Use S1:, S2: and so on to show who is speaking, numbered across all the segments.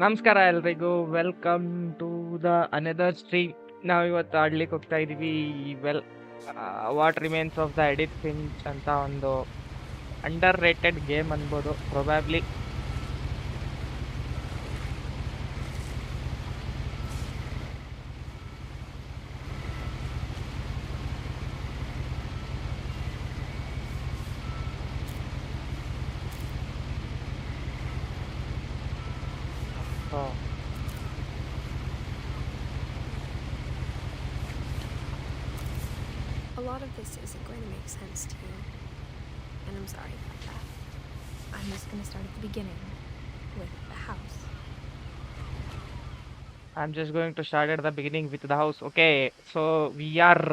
S1: ನಮಸ್ಕಾರ ಎಲ್ರಿಗೂ, welcome to the another stream. ನಾವು ಇವತ್ತು ಆಡ್ಲಿಕ್ಕೆ ಹೋಗ್ತಾ ಇದೀವಿ what remains of the Edith Finch ಅಂತ ಒಂದು ಅಂಡರ್ ರೇಟೆಡ್ ಗೇಮ್ ಅನ್ಬೋದು probably.
S2: A lot of this isn't going to make sense to you, and I'm sorry about that. I'm just going to start at the beginning with the house.
S1: I'm just going to start at the beginning with the house. Okay, so we are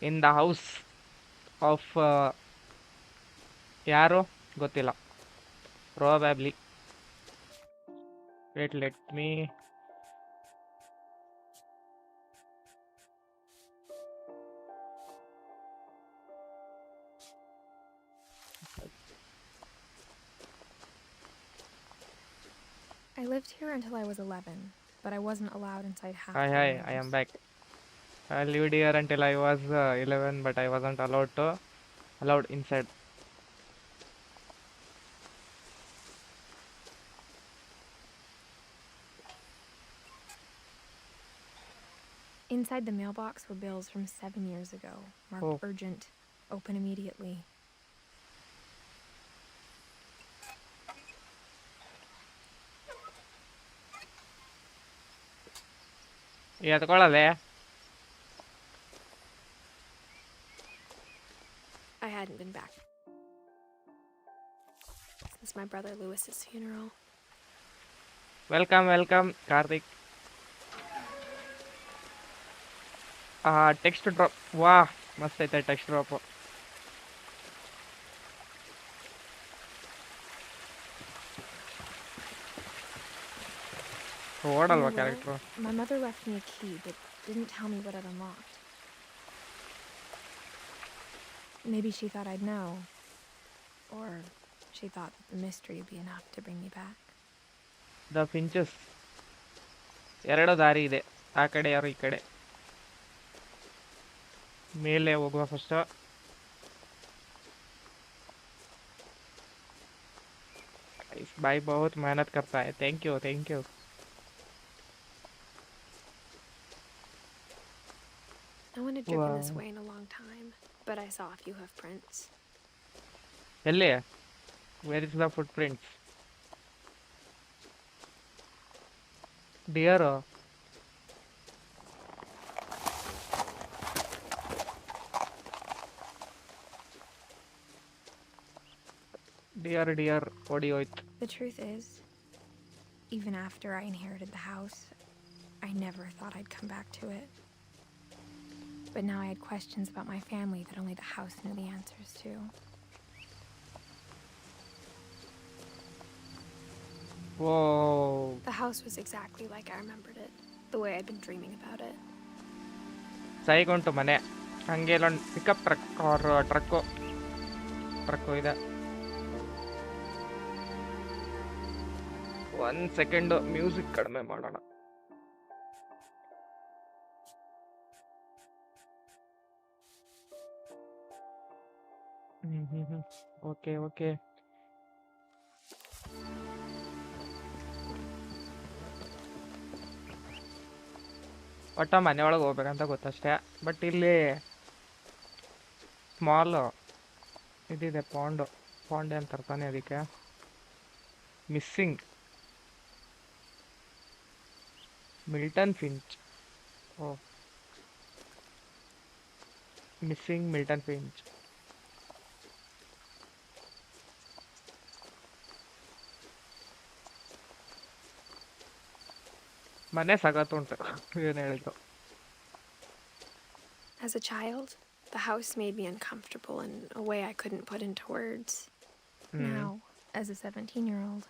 S1: in the house of ಯಾರು ಗೊತ್ತಿಲ್ಲ, probably. Wait, let me.
S2: I lived here until I was 11, but I wasn't allowed inside half the
S1: Hi,
S2: rooms.
S1: I am back. I lived here until I was 11, but I wasn't allowed inside.
S2: Inside the mailbox were bills from 7 years ago, marked
S1: Oh.
S2: urgent, open immediately.
S1: ಎತ್ಕೊಳ್ಳದೆ.
S2: I hadn't been back since my brother Lewis's funeral.
S1: Welcome Karthik. Text drop, ವಾ ಮಸ್ತ್ ಐತೆ text drop. ಓಡಲ್ವಾ character?
S2: My mother left me a key, but didn't tell me what it unlocked. Maybe she thought I'd know, or she thought that the mystery would be enough to bring me back.
S1: The finches. ಎರಡು ದಾರಿ ಇದೆ, ಆ ಕಡೆ ಯಾರು ಈ ಕಡೆ. ಮೇಲೆ ಹೋಗುವ ಫಸ್ಟ್. भाई बहुत मेहनत करता है. Thank you.
S2: No one had driven this way in a long time, but I saw a few hoof prints.
S1: ಎಲ್ಲಿ? Where is the footprints? Deer. Deer, ಓಡಿ ಹೋಯ್ತು.
S2: The truth is, even after I inherited the house, I never thought I'd come back to it. But now I had questions about my family that only the house knew the answers to.
S1: Whoa.
S2: The house was exactly like I remembered it, the way I'd been dreaming about it.
S1: ಸೈಗುಂಟು ಮನೆ. ಹಂಗೆ ಇಲ್ಲೊಂದು pickup truck ಇದೆ. 1 second music ಕಡಿಮೆ ಮಾಡೋಣ. Okay. ಒಟ್ಟ ಮನೆ ಒಳಗೆ ಹೋಗ್ಬೇಕಂತ ಗೊತ್ತಷ್ಟೇ. ಬಟ್ ಇಲ್ಲಿ ಸ್ಮಾಲ್ ಇದಿದೆ, ಪಾಂಡ್ ಅಂತ ತರ್ತಾನೆ ಅದಕ್ಕೆ. Missing Milton Finch. Missing Milton Finch. ಮನೆ ಸಗತ್ತುಂಟು, ಏನು ಹೇಳಿದ್ರು.
S2: As a child, the house made me uncomfortable in a way I couldn't put into words. Now, as a 17-year-old,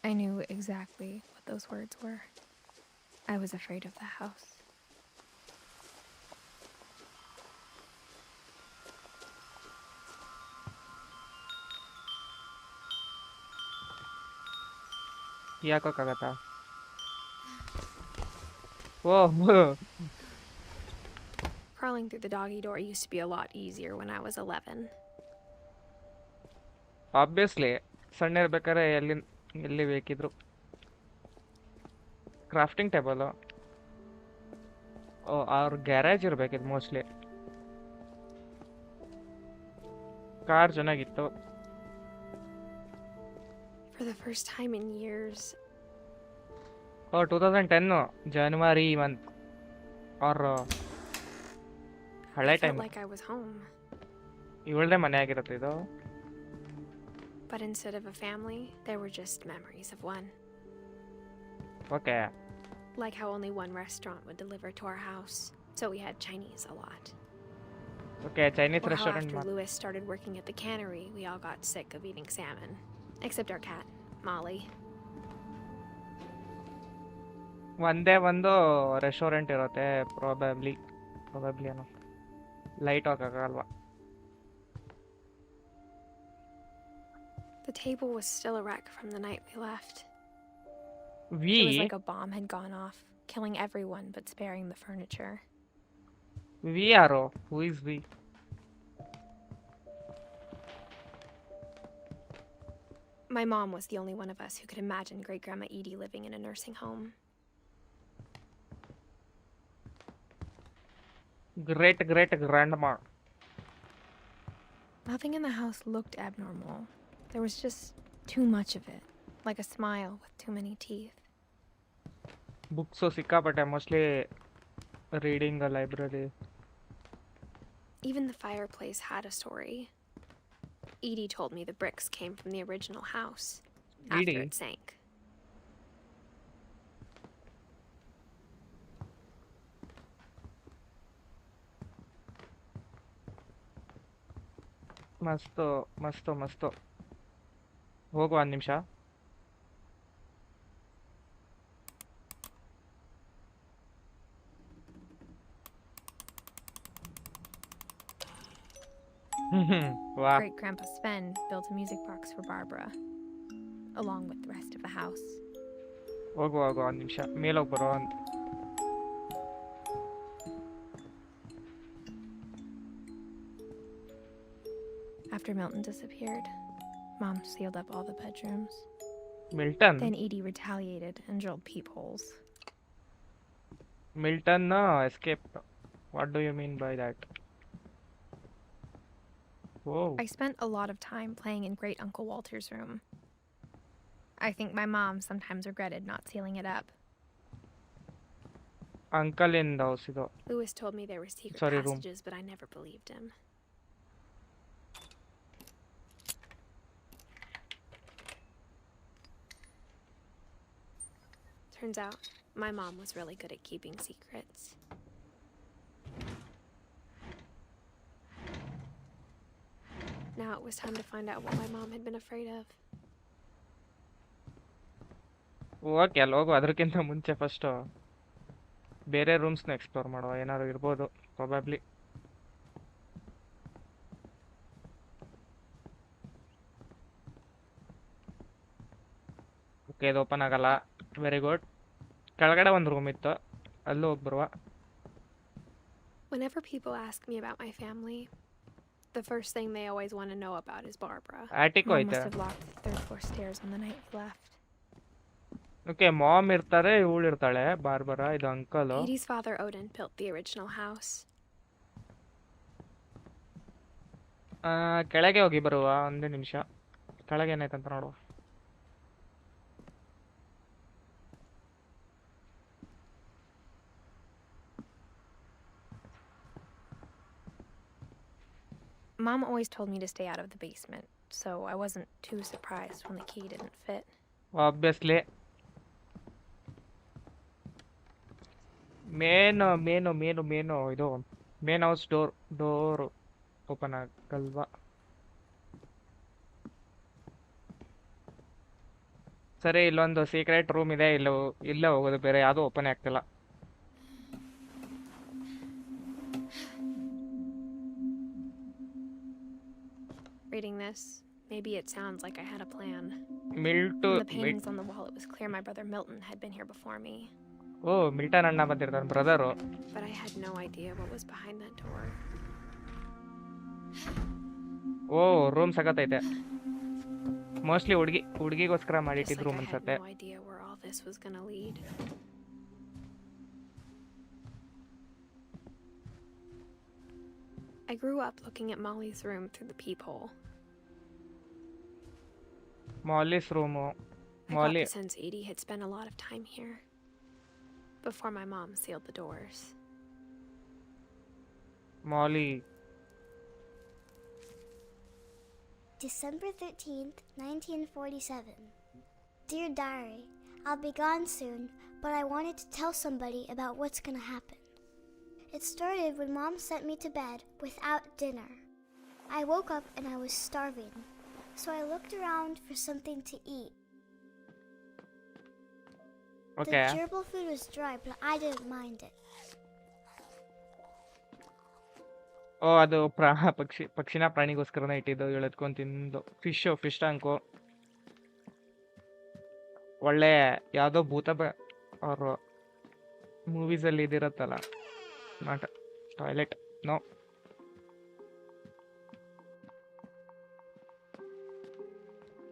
S2: I knew exactly what those words were. I was afraid of the house.
S1: ಯಾಕೋಕ್ಕಾಗತ್ತಾ? Oh
S2: Crawling through the doggy door used to be a lot easier when I was 11.
S1: Obviously ಸಣ್ಣ ಇರ್ಬೇಕಾದ್ರೆ ಎಲ್ಲಿ ಬೇಕಿದ್ರು. Crafting table ಅವ್ರ garage ಇರ್ಬೇಕಿದ್ mostly. Car ಚೆನ್ನಾಗಿತ್ತು.
S2: For the first time in years,
S1: 2010 January month ಅವ್ರ ಹಳೆ
S2: I felt
S1: time.
S2: like I was home.
S1: ಇವಳದೇ ಮನೆ ಆಗಿರುತ್ತೆ ಇದು.
S2: But instead of a family, there were just memories of one.
S1: Okay.
S2: Like how only one restaurant would deliver to our house, so we had Chinese a lot.
S1: Okay Chinese
S2: Or how
S1: restaurant.
S2: after Louis started working at the cannery, we all got sick of eating salmon. Except our cat, Molly.
S1: ಒಂದೇ ಒಂದು restaurant ಇರುತ್ತೆ probably ಏನೋ light ಹೋಗಲ್ವಾ.
S2: The table was still a wreck from the night we left.
S1: We
S2: It was like a bomb had gone off, killing everyone but sparing the furniture.
S1: ಯಾರು? Who is we?
S2: My mom was the only one of us who could imagine Great Grandma Edie living in a nursing home.
S1: Great grand ಮಾ.
S2: Nothing in the house looked abnormal. There was just too much of it, like a smile with too many teeth.
S1: Books ಸಿಕ್ಕಾಪಟ್ಟೆ, mostly reading library.
S2: Even the fireplace had a story. Edie told me the bricks came from the original house after
S1: Edie?
S2: it sank.
S1: ಮಸ್ತು. ಹೋಗುವ ಒಂದು ನಿಮಿಷ. ವಾ.
S2: Great Grandpa Sven built a music box for Barbara, along with the rest of the house.
S1: ಹೋಗುವ ಒಂದು ನಿಮಿಷ ಮೇಲೋಗಿ ಬರೋ.
S2: After Milton disappeared, Mom sealed up all the bedrooms.
S1: Milton
S2: Then Edie retaliated and drilled peepholes.
S1: Milton escape. What do you mean by that?
S2: I spent a lot of time playing in Great Uncle Walter's room. I think my mom sometimes regretted not sealing it up.
S1: Uncle ಇಂದ house ಇದು.
S2: Louis told me there were secret
S1: Sorry, room.
S2: passages, but I never believed him. Turns out, my mom was really good at keeping secrets. Now it was time to find out what my mom had been afraid of.
S1: Okay ಅಲ್ಲಿ ಹೋಗು. ಅದಕ್ಕಿಂತ ಮುಂಚೆ first ಬೇರೆ ರೂಮ್ಸ್ನ explore ಮಾಡುವ. ಏನಾದ್ರು ಇರ್ಬೋದು probably. Okay ಇದು open ಆಗಲ್ಲ. Very good. ಕೆಳಗಡೆ ಒಂದು ರೂಮ್ ಇತ್ತು, ಅಲ್ಲೂ ಹೋಗಿ ಬರುವ.
S2: Whenever people ask me about my family, the first thing they always want to know about is Barbara.
S1: Atiq
S2: Mom
S1: ಹೋಯ್ತಾ?
S2: must have locked the third floor stairs on the night we left.
S1: Okay mom ಇರ್ತಾರೆ, ಇವಳು ಇರ್ತಾಳೆ Barbara. ಇದು uncle.
S2: Edie's father Odin built the original house.
S1: ಕೆಳಗೆ ಹೋಗಿ ಬರುವ. ಒಂದೇ ನಿಮಿಷ. ಕೆಳಗೆ ಏನಾಯ್ತಂತ ನೋಡುವ.
S2: Mom always told me to stay out of the basement, so I wasn't too surprised when the key didn't fit.
S1: Obviously main ಇದು main house door open ಆಗಲ್ವಾ? ಸರಿ, ಇಲ್ಲೊಂದು ಸೀಕ್ರೆಟ್ ರೂಮ್ ಇದೆ. ಇಲ್ಲೇ ಹೋಗೋದು, ಬೇರೆ ಯಾವುದೂ ಓಪನ್ ಆಗ್ತಿಲ್ಲ.
S2: Reading this, maybe it sounds like I had a plan.
S1: ಮಿಲ್ಟು
S2: From the paintings on the wall, it was clear my brother Milton had been here before me.
S1: ಓ ಮಿಲ್ಟನ್ ಅಣ್ಣ ಬಂದಿರ್ತಾನೆ brother.
S2: But I had no idea what was behind that door.
S1: Oh room ಸಖತ್ತೈತೆ. Mostly ಹುಡುಗಿಗೋಸ್ಕರ
S2: Just
S1: ಮಾಡಿಟ್ಟಿದ್
S2: like
S1: room
S2: I had
S1: ಅನ್ಸತ್ತೆ.
S2: no idea where all this was gonna lead. I grew up looking at Molly's room through the peephole.
S1: Molly's room.
S2: I got
S1: Molly
S2: the sense Edie had spent a lot of time here before my mom sealed the doors.
S1: Mali
S3: December 13th, 1947. Dear Diary, I'll be gone soon, but I wanted to tell somebody about what's gonna happen. It started when Mom sent me to bed without dinner. I woke up and I was starving, so I looked around for something to eat.
S1: Okay.
S3: The gerbil food was dry, but I didn't mind it.
S1: ಓ ಅದು ಪಕ್ಷಿನ ಪ್ರಾಣಿಗೋಸ್ಕರನೇ ಇಟ್ಟಿದ್ದು. ಎಳೆದ್ಕೊಂಡು ತಿಂದು fish tank. ಒಳ್ಳೆ ಯಾವುದೋ ಭೂತ ಅವರು ಮೂವೀಸಲ್ಲಿ ಇದಿರತ್ತಲ್ಲ, ನಾಟ್ ಟಾಯ್ಲೆಟ್. ನೋ.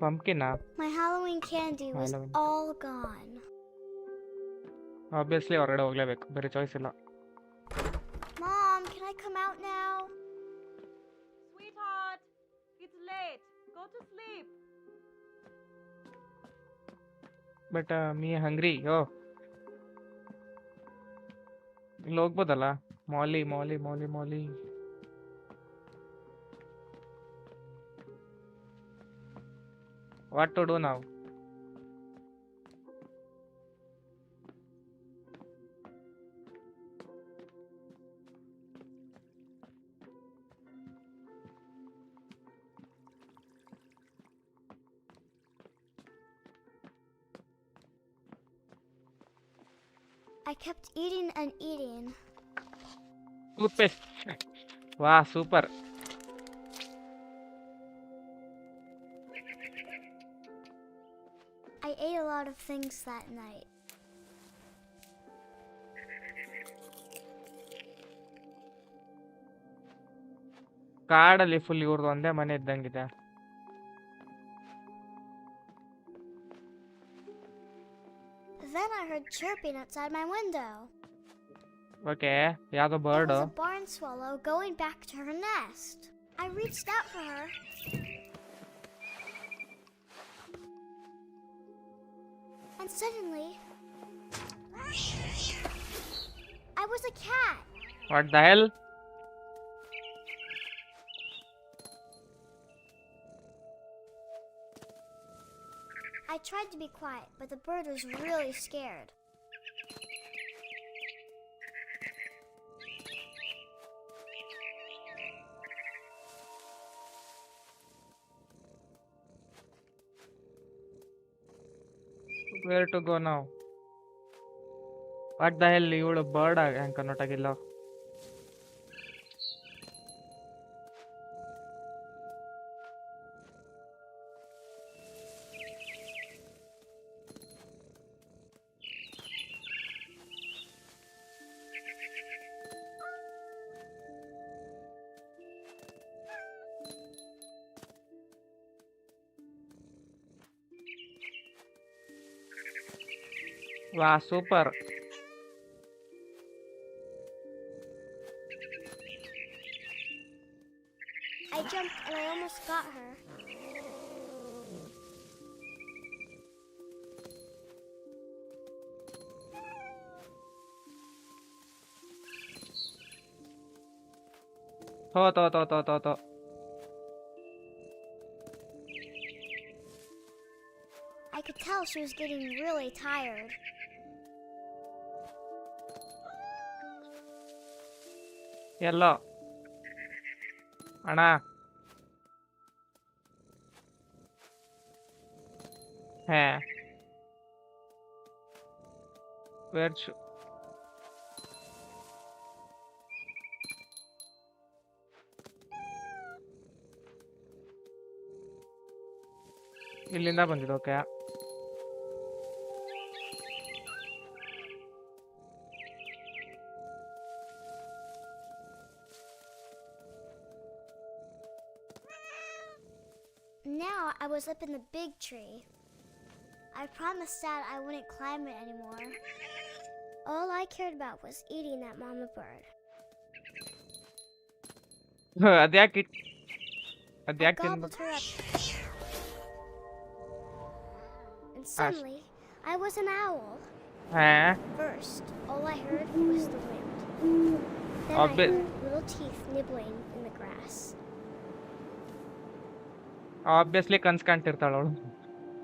S1: ಪಂಪ್ಕಿನ್ನ
S3: My Halloween candy was
S1: Halloween.
S3: all gone.
S1: Obviously ಹೊರಗಡೆ ಹೋಗ್ಲೇಬೇಕು, ಬೇರೆ ಚಾಯ್ಸ್ ಇಲ್ಲ.
S3: Mom, can I come out now?
S4: Sweetheart, it's late. Go to sleep.
S1: But me hungry. ಯೋ ಇಲ್ಲಿ ಹೋಗ್ಬೋದಲ್ಲ. ಮಾಲಿ ಮಾಲಿ ಮಾಲಿ ಮಾಲಿ. ವಾಟ್ ಟು ಡೂ ನಾವ್?
S3: I kept eating and eating.
S1: Toothpaste. ವಾ super.
S3: I ate a lot of things that night.
S1: ಕಾಡಲ್ಲಿ ಫುಲ್ ಇವ್ರದ್ದು ಒಂದೇ ಮನೆ ಇದ್ದಂಗಿದೆ.
S3: Then I heard chirping outside my window.
S1: Okay, ಯಾವ್ದೋ
S3: It
S1: bird.
S3: was a barn swallow going back to her nest. I reached out for her. And suddenly, I was a cat.
S1: What the L?
S3: I tried to be quiet, but the bird was really scared.
S1: Where to go ನಾವ್? What the hell? ಇವಳು bird ಹೆಂಗ್ convert ಆಗಿಲ್ಲ? ವಾ super.
S3: I jumped and I almost got her.
S1: ತೋ.
S3: I could tell she was getting really tired.
S1: ಎಲ್ಲೋ ಅಣ್ಣ. ಹೇ wear ಇಲ್ಲಿಂದ ಬಂದಿದ್ದು. Okay,
S3: Now I was up in the big tree. I promised Dad I wouldn't climb it anymore. All I cared about was eating that mama bird.
S1: ಅದ್ಯಾಕೆ
S3: I
S1: ಅದ್ಯಾಕೆ
S3: gobbled her up. And suddenly, I was an owl. First, all I heard was the wind. Then I heard little teeth nibbling in the grass.
S1: Obviously ಕನ್ಸ್ ಕಾಣ್ತಿರ್ತಾಳ ಅವಳು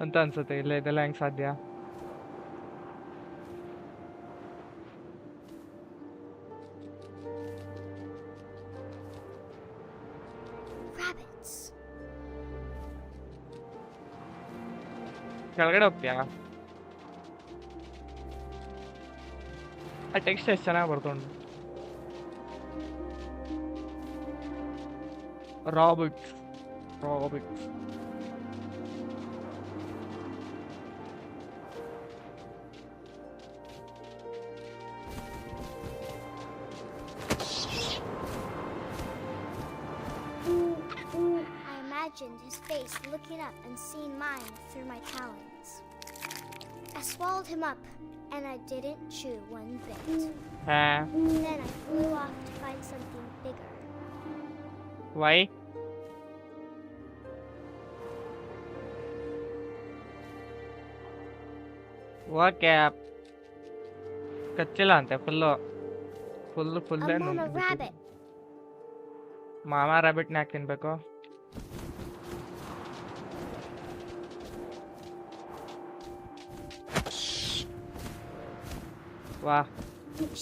S1: ಅಂತ ಅನ್ಸುತ್ತೆ. ಇಲ್ಲ ಇದೆಲ್ಲ ಹೆಂಗ್ ಸಾಧ್ಯ?
S3: Rabbits.
S1: ಕೆಳಗಡೆ ಹೋಗ್ತೀಯಾ? ಆ ಟೆಕ್ಸ್ಟ್ ಎಷ್ಟು ಚೆನ್ನಾಗಿ ಬರ್ಕೊಂಡು. ರಾಬಿಟ್ಸ್.
S3: I imagined his face looking up and seeing mine through my talons. I swallowed him up, and I didn't chew one bit. Then I flew off to find something bigger.
S1: Why? Okay ಕಚ್ಚಿಲ್ಲ ಅಂತೆ full
S3: A mama rabbit.
S1: ಮಾಮಾ ರಾಬಿಟ್ನ ಯಾಕೆ ತಿನ್ಬೇಕು? ವಾ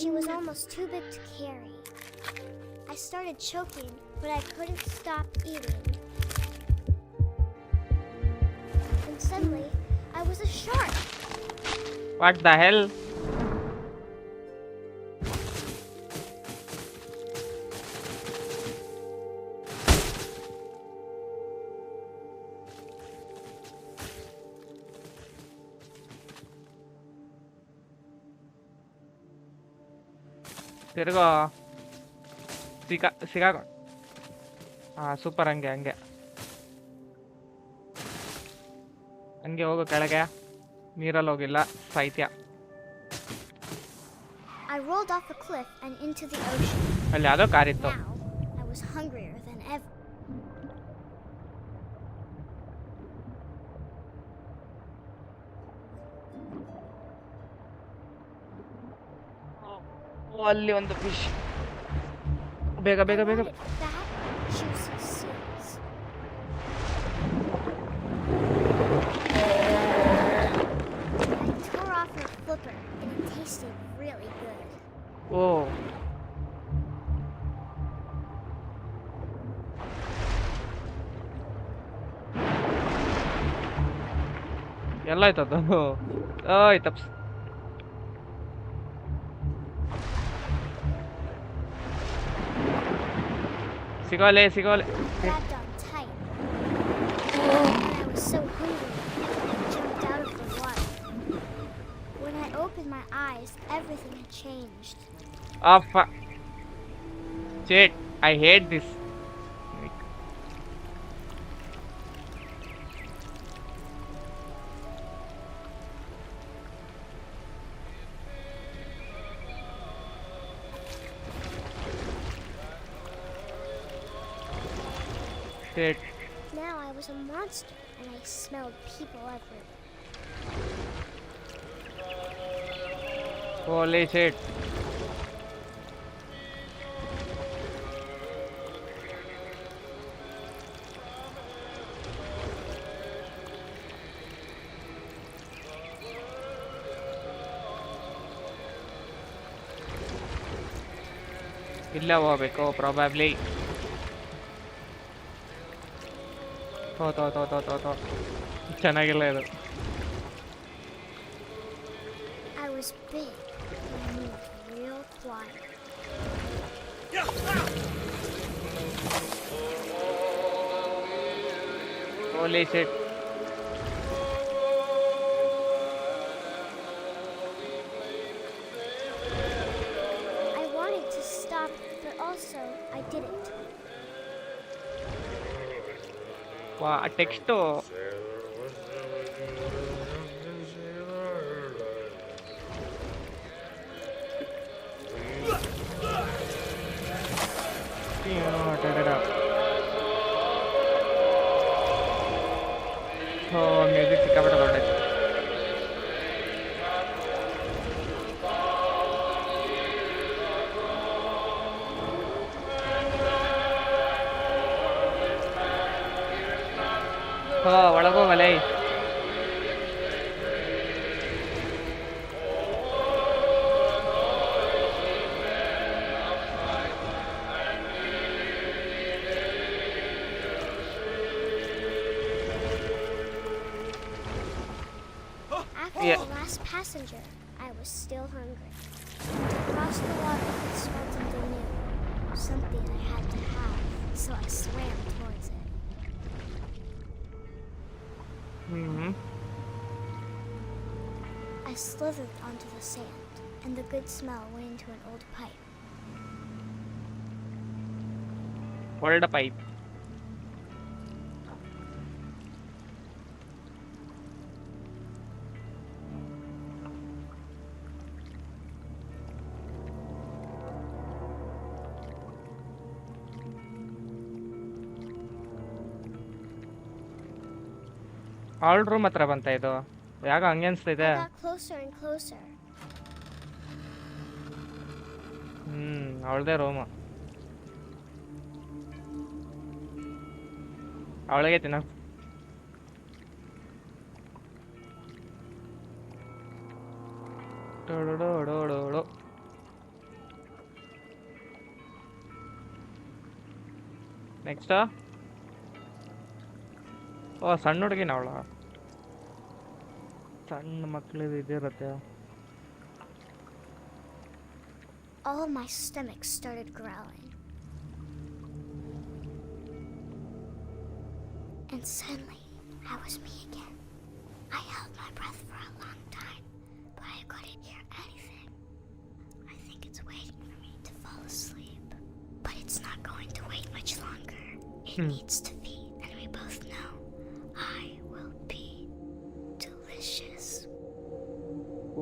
S3: She was almost too big to carry. I started choking, but I couldn't stop eating. And suddenly, I was a shark.
S1: What the hell? ತಿರ್ಗೋ ಸಿಗಾಕ. Super. ಹಂಗೆ ಹೋಗು ಕೆಳಗೆ. ನೀರಲ್ಲಿ ಹೋಗಿಲ್ಲ, ಸಾಹಿತ್ಯ.
S3: I rolled off the cliff and into the ocean.
S1: ಅಲ್ಲಿ ಯಾವುದೋ ಕಾರಿತ್ತು.
S3: Now, I was hungrier than ever.
S1: ಅಲ್ಲಿ ಒಂದು ಫಿಶ್. ಬೇಗ
S3: I wanted fat, juicy seals. I tore off her flipper, and it tasted really good.
S1: ಓ ಎಲ್ಲ ಆಯ್ತದು. ಓಯ್ ತಪ್ಸ್. ಸಿಗೋಲೆ.
S3: Grabbed on tight. And I was so hungry, I jumped out of the water. When I opened my eyes, everything had changed.
S1: Shit, I hate this. Shit.
S3: Now I was a monster, and I smelled people everywhere.
S1: Holy shit. ಇಲ್ಲ ಹೋಗ್ಬೇಕು probably. ತೋ ಚೆನ್ನಾಗಿಲ್ಲ ಇದು.
S3: I was big and moved real quiet.
S1: Holy shit.
S3: I wanted to stop, but also I didn't.
S1: ವಾ text music ಸಿಕ್ಕಾಪಟ್ಟೆ ದೊಡ್ಡೈತೆ. ಒಳಗೋಗಲೇ.
S3: After the last passenger, I was still hungry. Across the water, I smelled something new. Something I had to have, so I swam towards it. I slithered onto the sand, and the good smell went into an old pipe.
S1: Hold a pipe. All room ಹತ್ರ ಬಂತ ಇದು. ಯಾಕ ಹಂಗೆ ಅನ್ಸ್ತಿದೆ?
S3: I got closer and closer.
S1: ಅವಳದೇ room. ಅವಳಿಗೆ ತಿನ್ನ. Next ಓ ಸಣ್ಣ ಹುಡುಗಿನ ಅವಳ. ಸಣ್ಣ ಮಕ್ಳಿದು ಇದಿರುತ್ತೆ.
S3: All my stomach started growling. And suddenly, I was me again. I held my breath for a long time, but I couldn't hear anything. I think it's waiting for me to fall asleep. But it's not going to wait much longer. It needs to feed, and we both know I will be delicious.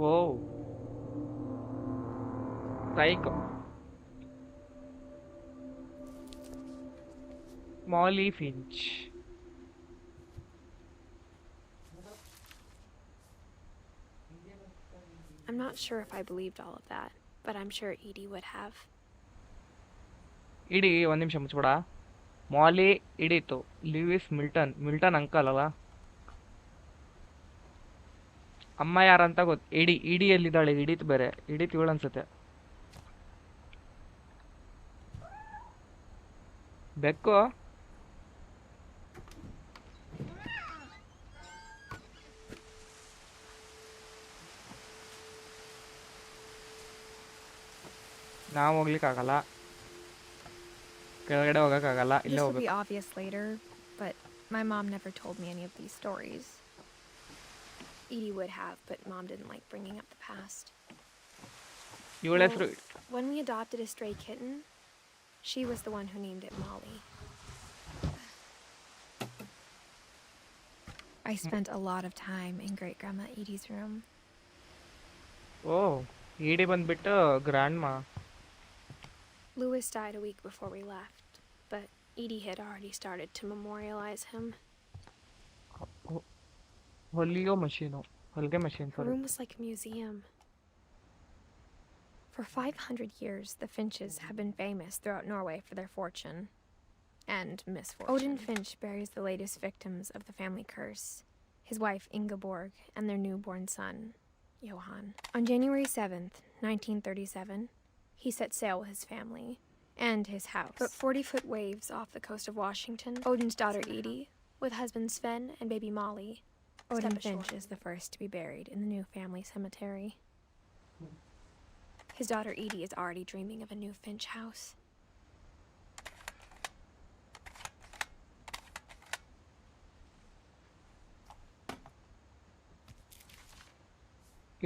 S1: Whoa. Psycho. Molly Finch.
S2: I'm not sure if I believed all of that, but I'm sure Edie would have.
S1: ಇಡಿ ಒಂದು ನಿಮಿಷ ಮುಚ್ಬೇಡ. ಮಾಲಿ ಇಡೀತು. Louis Milton uncle ಅಲ್ಲ. ಅಮ್ಮ ಯಾರಂತ ಗೊತ್ತು. ಇಡಿಯಲ್ಲಿದ್ದಾಳೆ. ಇಡೀತ್ ಬೇರೆ. ಇಡೀತ್ ಇವಳು ಅನ್ಸುತ್ತೆ. ಬೆಕ್ಕು ನಾವು ಹೋಗ್ಲಿಕ್ಕಾಗಲ್ಲ. ಕೆಳಗಡೆ ಹೋಗಕ್ಕಾಗಲ್ಲ.
S2: This
S1: ಇಲ್ಲೇ
S2: will be
S1: ಹೋಗ್ಬೇಕು.
S2: obvious later, but my mom never told me any of these stories. Edie would have, but Mom didn't like bringing up the past.
S1: ಇವಳ ಹೆಸರು
S2: When we adopted a stray kitten, she was the one who named it Molly. I spent a lot of time in Great Grandma Edie's room.
S1: ಓ ಇಡಿ ಬಂದ್ಬಿಟ್ಟು grand ಮಾ.
S2: Louis died a week before we left, but Edie had already started to memorialize him.
S1: ಹೊಲಿಗೆ machine
S2: Her room was like a museum. For 500 years, the Finches have been famous throughout Norway for their fortune and misfortune. Odin Finch buries the latest victims of the family curse, his wife Ingeborg and their newborn son, Johan. On January 7th, 1937, he set sail with his family and his house. But 40-foot waves off the coast of Washington, Odin's daughter Edie, with husband Sven and baby Molly, Odin Finch is the first to be buried in the new family cemetery. His daughter Edie is already dreaming of a new Finch house.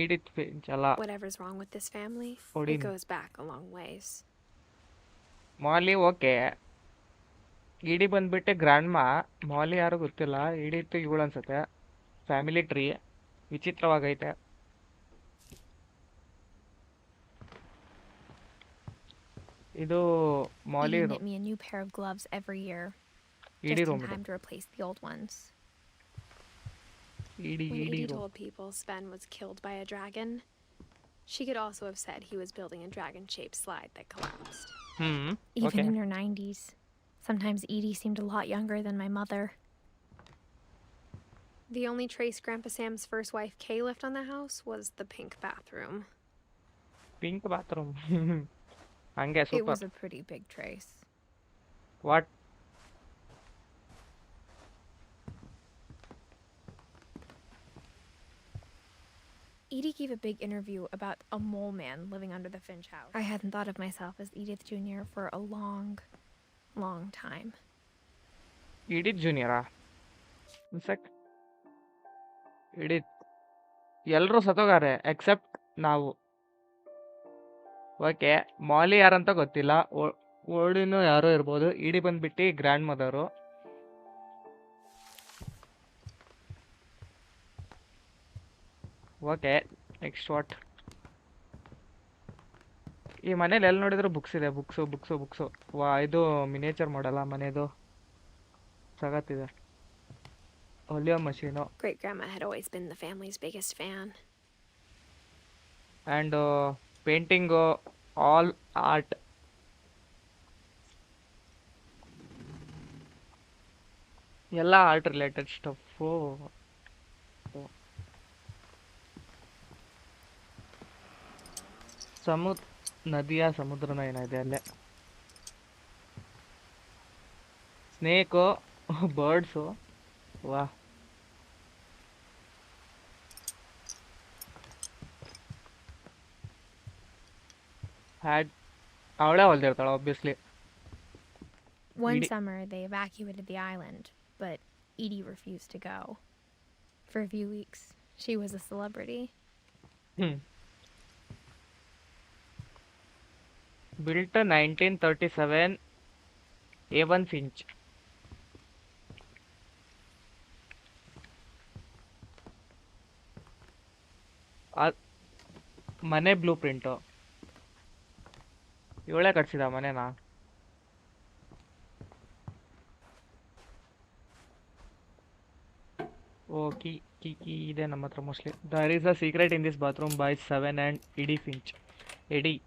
S1: Edith Finch ಅಲ್ಲ.
S2: Whatever's wrong with this family,
S1: Odin.
S2: it goes back a long ways.
S1: ಮಾಲಿ okay. Edie ಬಂದ್ಬಿಟ್ಟೆ grand ಮಾ. ಮಾಲಿ ಯಾರು ಗೊತ್ತಿಲ್ಲ. ಇಡಿ ಇತ್ತು ಇವಳು ಅನ್ಸುತ್ತೆ. Family tree ವಿಚಿತ್ರವಾಗೈತೆ. ಇದು ಮಾಲಿ
S2: Edie knit me a new pair of gloves every year,
S1: ED
S2: just in
S1: room ಇದು.
S2: time to replace the old ones.
S1: ED
S2: When
S1: ED
S2: Edie
S1: room.
S2: told people Sven was killed by a dragon, she could also have said he was building a dragon-shaped slide that collapsed. Even
S1: Okay.
S2: in her 90s, sometimes Edie seemed a lot younger than my mother. The only trace Grandpa Sam's first wife Kay left on the house was the pink bathroom.
S1: Pink bathroom. ಹಂಗೆ
S2: It
S1: super.
S2: was a pretty big trace.
S1: What?
S2: Edie gave a big interview about a mole man living under the Finch house. I hadn't thought of myself as Edith Jr. for a long, long time.
S1: Edith ಜೂನಿಯರಾ? Sec Edith ಎಲ್ಲರೂ ಸತ್ತೋಗಾರೆ accept ನಾವು. Okay, ಮಾಲಿ ಯಾರಂತ ಗೊತ್ತಿಲ್ಲ. ಓಡಿನೂ ಯಾರೋ ಇರ್ಬೋದು. Edie ಬಂದ್ಬಿಟ್ಟು grandmother. Okay, next what? ಈ ಮನೇಲಿ ಎಲ್ಲಿ ನೋಡಿದ್ರು ಬುಕ್ಸ್ ಇದೆ. Books books books. ವಾ, ಇದು ಮಿನೇಚರ್ ಮಾಡಲ್ಲ ಮನೆದು. ಸಗತ್ತಿದೆ. ಹೊಲಿಯೋ machine.
S2: Great Grandma had always been the family's biggest fan.
S1: And painting, all art. ಎಲ್ಲ ಆರ್ಟ್ ರಿಲೇಟೆಡ್ ಸ್ಟಫು. ನದಿಯ ಸಮುದ್ರನ ಏನಿದೆ ಅಲ್ಲೇ. Snake, birds. ವಾ, ಹ್ಯಾಡ್ ಅವಳೇ ಹೊಲ್ದಿರ್ತಾಳೆ obviously.
S2: One
S1: Edie-
S2: summer, they evacuated the island, but Edie refused to go. For a few weeks, she was a celebrity.
S1: Built 1937, A1 Finch. ಮನೆ blueprint. ಇವಳೇ ಕಟ್ಸಿದ ಮನೆನಾ? ಓ, ಕೀ ಇದೆ ನಮ್ಮ ಹತ್ರ mostly. There is a secret in this bathroom by 7 and Edie Finch. ಎಡಿ.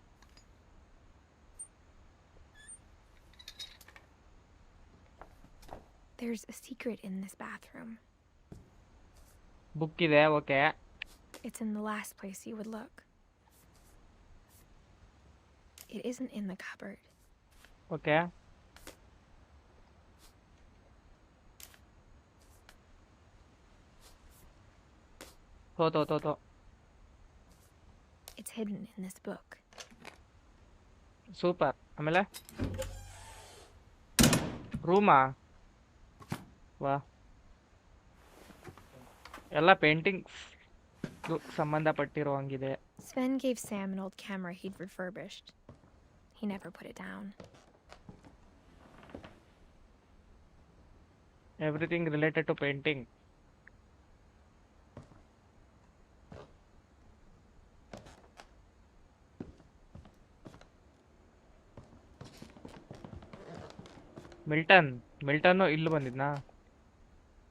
S2: There's a secret in this bathroom.
S1: Book ಇದೆ. Okay.
S2: It's in the last place you would look. It isn't in the cupboard.
S1: Okay. ತೋ.
S2: It's hidden in this book.
S1: Super. ಆಮೇಲೆ ರೂಮಾ? ವಾ, ಎಲ್ಲ paintings ಸಂಬಂಧಪಟ್ಟಿರೋ ಹಂಗಿದೆ.
S2: Sven gave Sam an old camera he'd refurbished. He never put it down.
S1: Everything related to painting. ಮಿಲ್ಟನ್ನು ಇಲ್ಲಿ ಬಂದಿದ್ನಾ?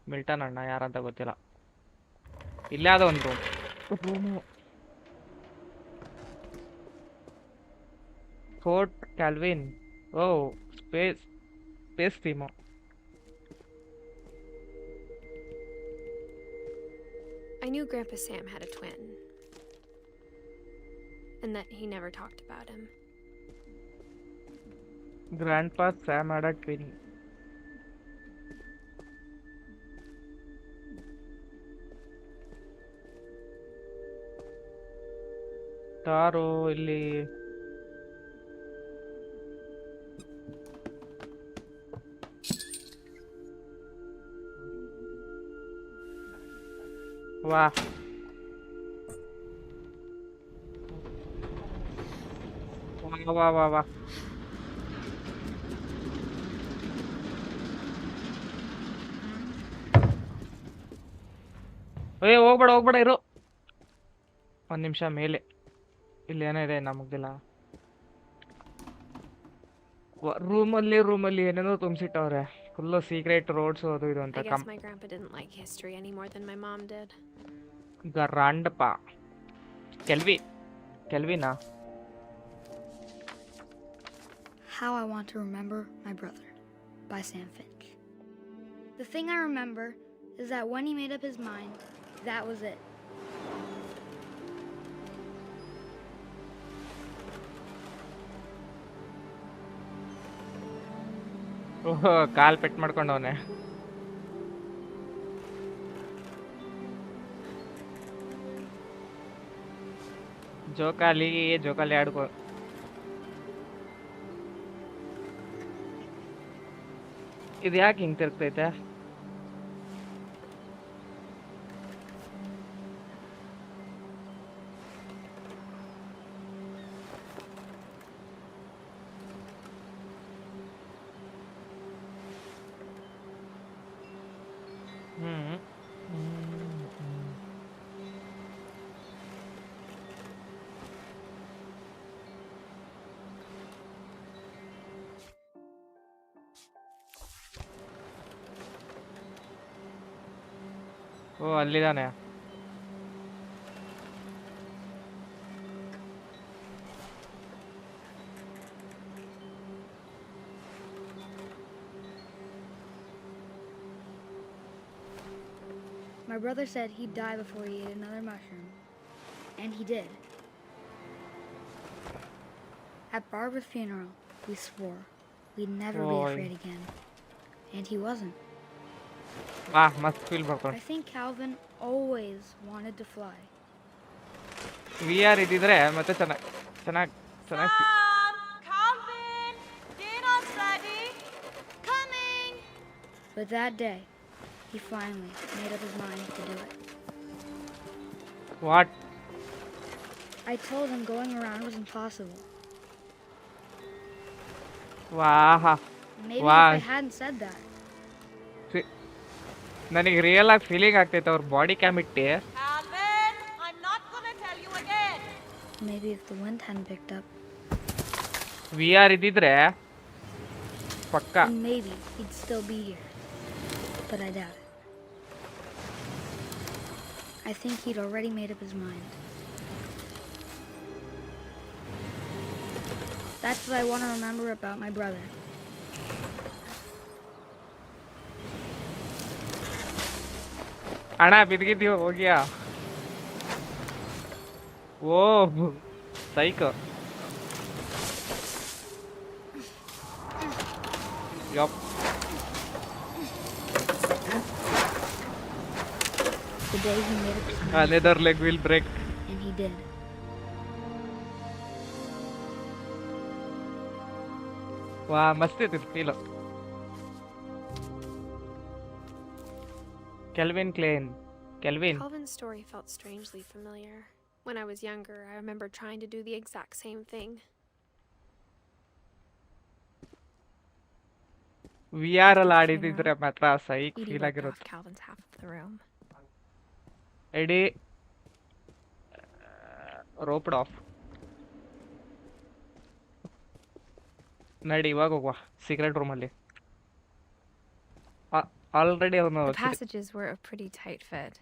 S1: Milton ಅಣ್ಣ ಯಾರಂತ ಗೊತ್ತಿಲ್ಲ. ಇಲ್ಲೇ ಆದ ಒಂದು ರೂಮು. Fort Calvin. ಓ, space theme.
S2: I knew Grandpa Sam had a twin, and that he never talked about him.
S1: Grandpa Sam had a twin. ತಾರೋ ಇಲ್ಲಿ ವಾ, ವಾ ವಾ ವಾ ವಾ. ಏ ಹೋಗ್ಬೇಡ ಇರು. ಒಂದು ನಿಮಿಷ ಮೇಲೆ ಇಲ್ಲಿ ಏನೋ ಇದೆ ನಮಗ್ದಿಲ್ಲ. ರೂಮಲ್ಲಿ ಏನೇನೋ ತುಂಬಿಸಿಟ್ಟವ್ರೆ. ಫುಲ್ಲು ಸೀಕ್ರೆಟ್ ರೋಡ್ಸ್ ಅದು ಇದು ಅಂತ.
S2: I guess my grandpa didn't like history any more than my mom did.
S1: ಗ್ರಾಂಡಪ್ಪ ಕೆಲ್ವಿನಾ?
S5: How I Want to Remember My Brother by Sam Finch. The thing I remember is that when he made up his mind, that was it.
S1: ಓಹೋ, ಕಾಲ್ pet ಮಾಡ್ಕೊಂಡವನೆ. ಜೋಕಾಲಿ ಆಡ್ಕೊ. ಇದು ಯಾಕೆ ಹಿಂಗ್ ತಿರ್ಗ್ತೈತೆ? ಓ, ಅಲ್ಲಿದಾನೆ.
S5: My brother said he'd die before he ate another mushroom. And he did. At Barbara's funeral, we swore we'd never be
S1: Oy.
S5: afraid again. And he wasn't.
S1: ಮಸ್ತ್ feel ಬರ್ತಾನೆ.
S5: I think Calvin always wanted to fly.
S1: VR ಇದ್ದಿದ್ರೆ ಮತ್ತೆ ಚೆನ್ನಾಗಿ.
S4: Calvin, dinner's ready.
S5: Coming! But that day, he finally made up his mind to do it.
S1: What?
S5: I told him going around was impossible.
S1: ವಾಹ,
S5: Maybe
S1: Wow.
S5: if I hadn't said that.
S1: ನನಗೆ real ಆಗಿ feeling ಆಗ್ತೈತೆ ಅವ್ರ body cam ಇಟ್ಟು.
S4: Calvin, I'm not gonna tell you again.
S5: Maybe if the wind hadn't picked up,
S1: VR ಇದ್ದಿದ್ರೆ ಪಕ್ಕ.
S5: then maybe he'd still be here. But I doubt it. I think he'd already made up his mind. That's what I want to remember about my brother.
S1: ಅಣ್ಣ ಬಿದ್ದಿದ್ದೀವಿ ಹೋಗ್ಯಾ? ಓ psycho. ಯಪ್.
S5: The day he made up his mind,
S1: Another leg will break.
S5: and he did.
S1: ವಾ, ಮಸ್ತ್ ಐತಿ feel. Calvin.
S2: Calvin's story felt strangely familiar. When I was younger, I remember trying to do the exact same thing.
S1: VR ಅಲ್ಲಿ ಆಡಿದಿದ್ರೆ ಮಾತ್ರ ಸೈಕ್
S2: Edie
S1: feel
S2: roped
S1: ಆಗಿರುತ್ತೆ.
S2: off Calvin's half of the room.
S1: ಎಡಿ ರೋಪ್ಡ್ of. ನಡಿ ಇವಾಗ ಹೋಗುವ secret ರೂಮಲ್ಲಿ. Already ಅವನು
S2: The passages were a pretty tight fit.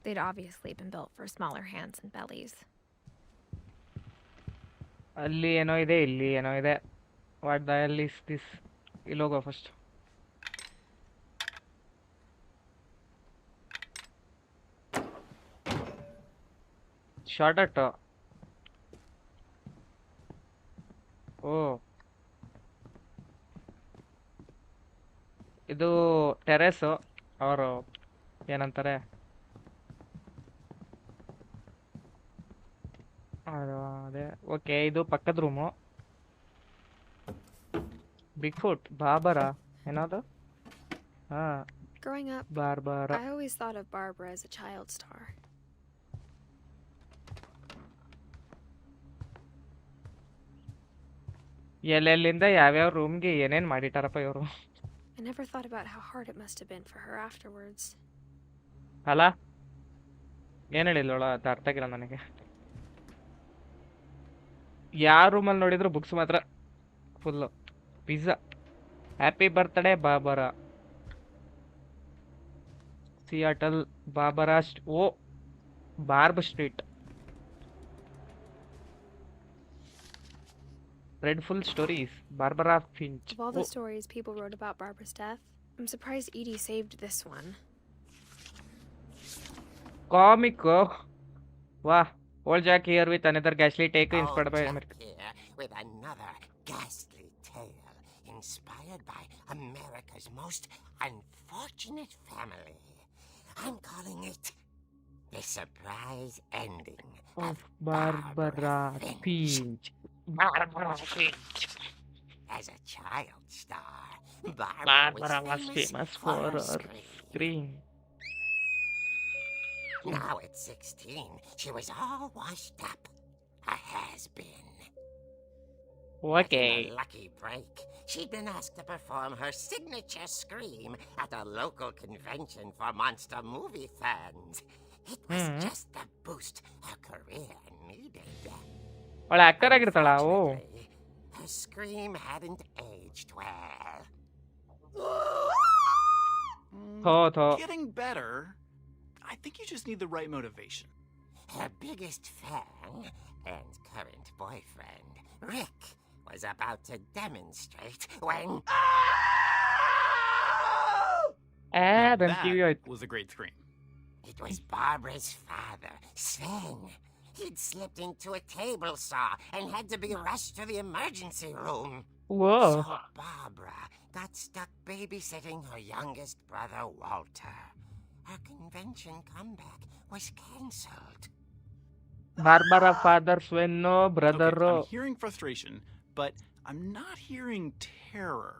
S2: They'd obviously been built for smaller hands and bellies.
S1: ಅಲ್ಲಿ ಏನೋ ಇದೆ, ಇಲ್ಲಿ ಏನೋ ಇದೆ. What the hell is this? ಇಲ್ಲಿ ಹೋಗೋ ಫಸ್ಟ್. ಶಾರ್ಟ್. ಓ, ಇದು ಟೆರೆಸು. ಅವರು ಏನಂತಾರೆ ಅದೇ. ಓಕೆ, ಇದು ಪಕ್ಕದ ರೂಮು. ಬಿಗ್ ಫುಟ್ ಬಾಬರ ಏನದು? ಹಾ,
S2: Growing up,
S1: Barbara.
S2: I always thought of Barbara as a child star.
S1: ಎಲ್ಲೆಲ್ಲಿಂದ ಯಾವ್ಯಾವ ರೂಮ್ಗೆ ಏನೇನ್ ಮಾಡಿಟ್ಟಾರಪ್ಪ ಇವರು.
S2: I never thought about how hard it must have been for her afterwards.
S1: ಅಲ್ಲ ಏನು ಹೇಳಿಲ್ಲೋಳ ಅದು ಅರ್ಥ ಆಗಿಲ್ಲ ನನಗೆ. ಯಾವ ರೂಮಲ್ಲಿ ನೋಡಿದ್ರು ಬುಕ್ಸ್ ಮಾತ್ರ full. Pizza. Happy birthday Barbara. Seattle Barbara ಓ Barb street. Dreadful stories. Barbara Finch.
S2: Of all the stories people wrote about Barbara's death, I'm surprised Edie saved this one.
S1: Comic. Wow. Old Jack here with another ghastly take inspired by America.
S6: Here with another ghastly tale inspired by America's most unfortunate family. I'm calling it The Surprise Ending
S1: Of Barbara Finch. Barbara Finch.
S6: As a child star,
S1: Barbara was famous for her scream.
S6: Now at 16, she was all washed up. A has-been.
S1: Okay.
S6: In a lucky break, she'd been asked to perform her signature scream at a local convention for monster movie fans. It was just the boost her career needed.
S1: ಅವಳ actor ಆಗಿರ್ತಾಳ O.
S6: Her scream hadn't aged well.
S7: Getting better. I think you just need the right motivation.
S6: Her biggest fan and current boyfriend, Rick, was about to demonstrate when...
S7: That was a great scream.
S6: It was Barbara's father, Sven. He'd slipped into a table saw and had to be rushed to the emergency room.
S1: Whoa.
S6: So Barbara got stuck babysitting her youngest brother, Walter. Her convention comeback was cancelled.
S1: Barbara father Sven brother.
S7: Okay, I'm hearing frustration, but I'm not hearing terror.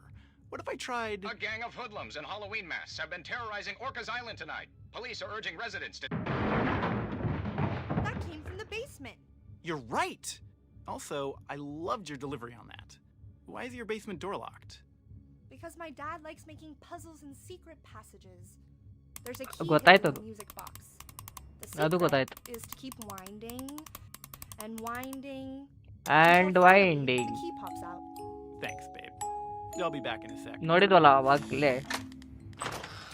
S7: What if I tried...
S8: A gang of hoodlums in Halloween masks have been terrorizing Orcas Island tonight. Police are urging residents to...
S4: That came from the basement.
S7: You're right! Also, I loved your delivery on that. Why is your basement door locked?
S4: Because my dad likes making puzzles and secret passages. There's a key
S1: ಗೊತ್ತಾಯ್ತು
S4: in
S1: ಅದು.
S4: the music box. The
S1: ಅದು
S4: secret
S1: ಗೊತ್ತಾಯ್ತು.
S4: is to keep winding and winding
S1: And
S4: until finally
S1: winding.
S4: the key pops out.
S7: Thanks, babe. I'll be back in a sec.
S1: ನೋಡಿದ್ವಲ್ಲ ಅವಾಗಲೇ.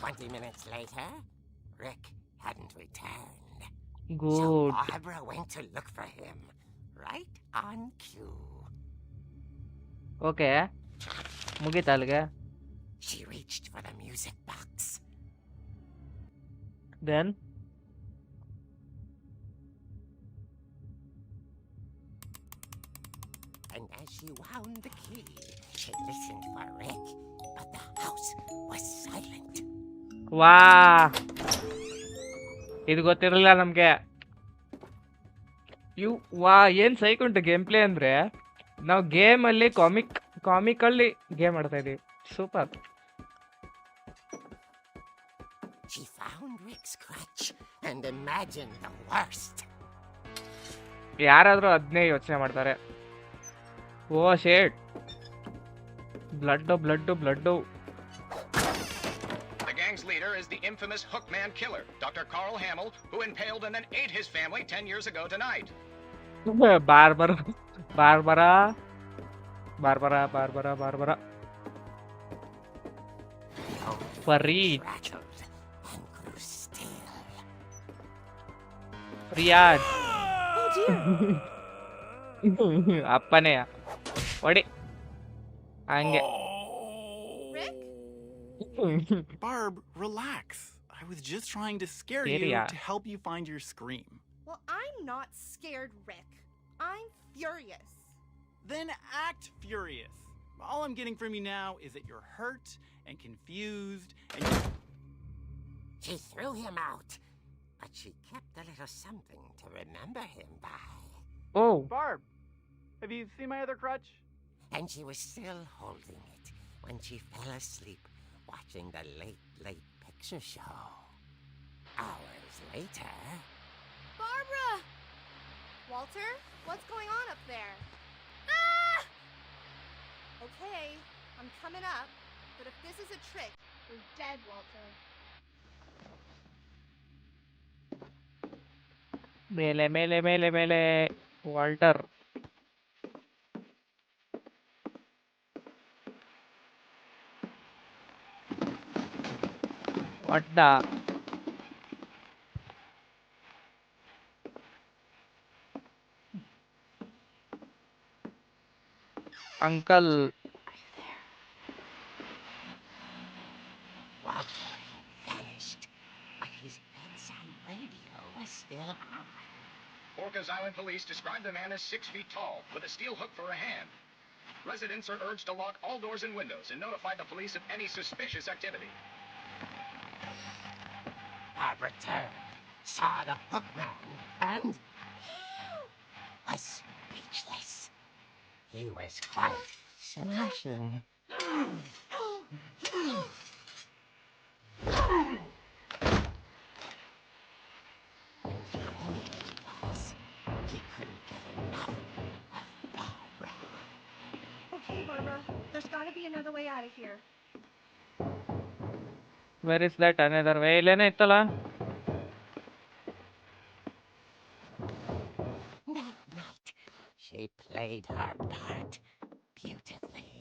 S6: 20 minutes later, Rick hadn't returned. So
S1: Good.
S6: Barbara went to look for him, right on cue.
S1: Okay ಮುಗೀತಾ ಅಲ್ಲಿಗೆ.
S6: She reached for the music box.
S1: Then
S6: And as she wound the key, she listened for Rick, but the house was silent.
S1: ವಾ ಇದು ಗೊತ್ತಿರಲಿಲ್ಲ ನಮಗೆ. ವಾ ಏನು ಸೈಕ್ ಉಂಟು game play ಅಂದರೆ. ನಾವು ಗೇಮಲ್ಲಿ ಕಾಮಿಕಲ್ಲಿ ಗೇಮ್ ಆಡ್ತಾ ಇದೀವಿ. Super.
S6: She found Rick's crutch and imagined the worst.
S1: ಯಾರಾದರೂ ಅದನ್ನೇ ಯೋಚನೆ ಮಾಡ್ತಾರೆ. ಓ ಶೇಟ್, blood.
S8: The gang's leader is the infamous Hookman killer, Dr. Carl Hamill, who impaled and then ate his family 10 years ago tonight.
S1: Barbara. Farid.
S6: Rattled and grew still.
S1: Riyad.
S4: Oh dear!
S1: ಅಪ್ಪನೇ ಹೊಡಿ ಹಂಗೆ.
S4: Rick?
S7: Barb, relax. I was just trying to scare you
S1: Syria.
S7: to help you find your scream.
S4: Well, I'm not scared, Rick. I'm furious.
S7: Then act furious. All I'm getting from you now is that you're hurt and confused and
S6: She threw him out, but she kept a little something to remember him by.
S1: Oh.
S7: Barb, have you seen my other crutch?
S6: And she was still holding it when she fell asleep watching the late picture show. Hours later...
S4: Barbara! Walter, what's going on up there? Ah! Okay, I'm coming up, but if this is a trick, you're dead, Walter.
S1: ಮೇಲೆ ಮೇಲೆ ಮೇಲೆ ಮೇಲೆ Walter. ಒಡ್ಡ uncle.
S6: Walter vanished, but his bedside radio was still on.
S8: Orcas Island police described the man as 6 feet tall, with a steel hook for a hand. Residents are urged to lock all doors and windows and notify the police of any suspicious activity.
S6: Barbara turned, saw the hook man, and was speechless. He was quite smashing. He couldn't get enough of Barbara.
S4: Okay, Barbara, there's gotta be another way out of here.
S1: Where is that another way? ಇಲ್ಲೇನೇ ಇತ್ತಲ್ಲ.
S6: That night, she played her part beautifully.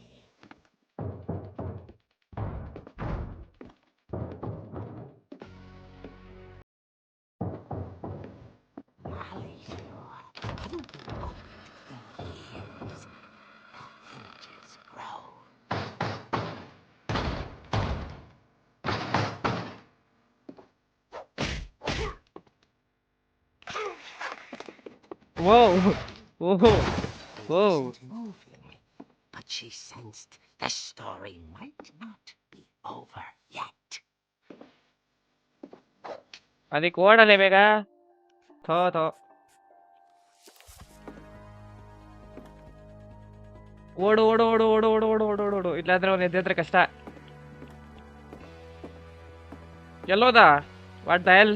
S6: Molly's roar hadn't been opened in years. The hinges grow.
S1: Whoa! Whoa!
S6: It
S1: Whoa!
S6: wasn't moving, but she sensed the story might not be over yet.
S1: ಅದಕ್ಕೆ ಓಡಲೆ ಬೇಗ. ಥೋ ಥೋ. ಓಡು ಓಡು ಓಡು ಓಡು ಓಡು ಓಡು ಓಡು ಓಡು ಓಡು. ಇಲ್ಲಾಂದ್ರೆ ಅವ್ನು ಎದ್ದಿದ್ರೆ ಕಷ್ಟ. ಎಲ್ಲೋದ? What the hell?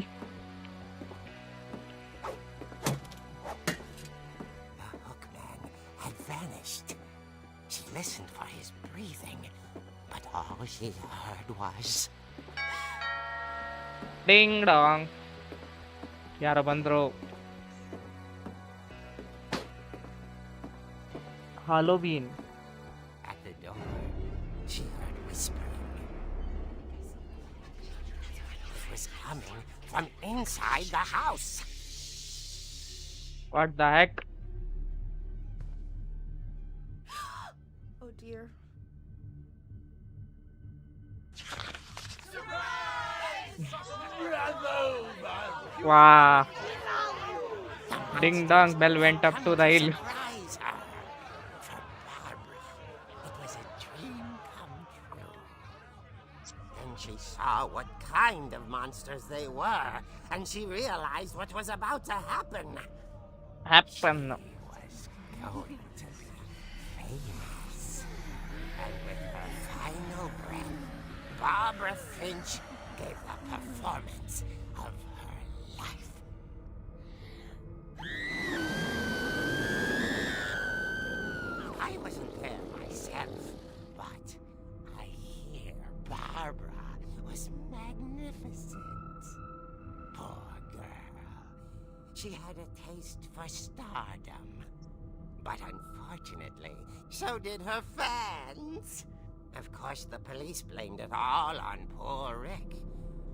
S6: The hookman had vanished. She listened for his breathing, but all she heard was...
S1: ding ಡಾಂಗ್. ಯಾರೋ ಬಂದ್ರು. ಹಾಲೋವೀನ್.
S6: At the door, she heard whispering. It was coming from inside the house.
S1: What the heck?
S4: Oh dear.
S1: ವಾ. Ding dong bell went up to the hill.
S6: Surprise her. For Barbara, it was a dream come true. Then she saw what kind of monsters they were, and she realized what was about to happen.
S1: Happen.
S6: Was going to be famous. And with her final breath, Barbara Finch gave the performance of her life. I wasn't there myself, but I hear Barbara was magnificent. Poor girl. She had a taste for stardom. But unfortunately, so did her fans. Of course, the police blamed it all on poor Rick,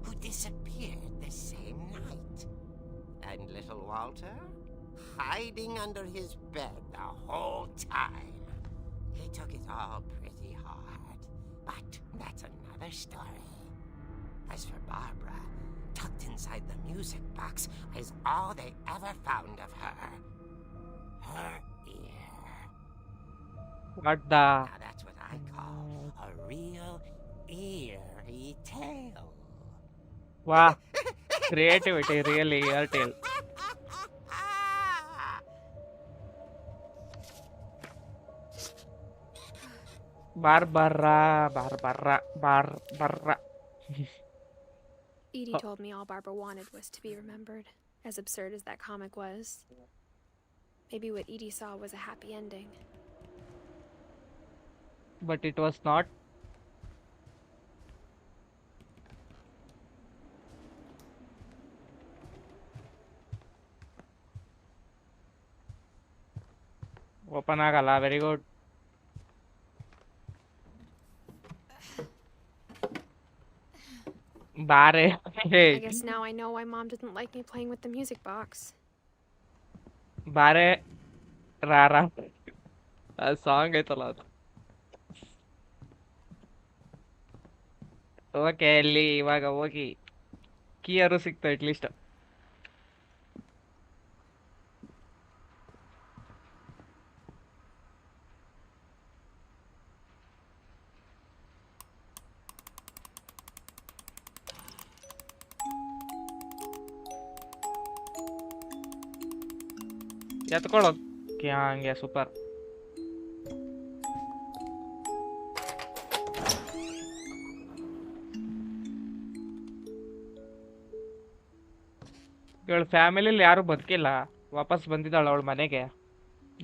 S6: who disappeared the same night. And little Walter? Hiding under his bed the whole time. He took it all pretty hard, but that's another story. As for Barbara, tucked inside the music box is all they ever found of her. Her ear.
S1: What the?
S6: Now that's what I call a real eerie tale.
S1: ವಾ. Creativity really Airtel. Barbara Barbara Barbara.
S2: Edie told me all Barbara wanted was to be remembered, as absurd as that comic was. Maybe what Edie saw was a happy ending.
S1: But it was not. Open ಆಗಲ್ಲ. Very good. ಬಾರೆ.
S2: I guess now I know why Mom didn't like me playing with the music box.
S1: ಬಾರೆ ರಾರ ಆ song ಐತಲ್ಲ ಅದು. Okay, ಅಲ್ಲಿ ಇವಾಗ ಹೋಗಿ ಕೀಯರು ಸಿಕ್ತು ಅಟ್ಲೀಸ್ಟ್. ಎತ್ಕೊಳ್ಳೋಕೆ ಹಂಗೆ ಸೂಪರ್. ಇವಳ ಫ್ಯಾಮಿಲಿಲಿ ಯಾರು ಬದುಕಿಲ್ಲ, ವಾಪಸ್ ಬಂದಿದ್ದಾಳ ಅವಳ ಮನೆಗೆ.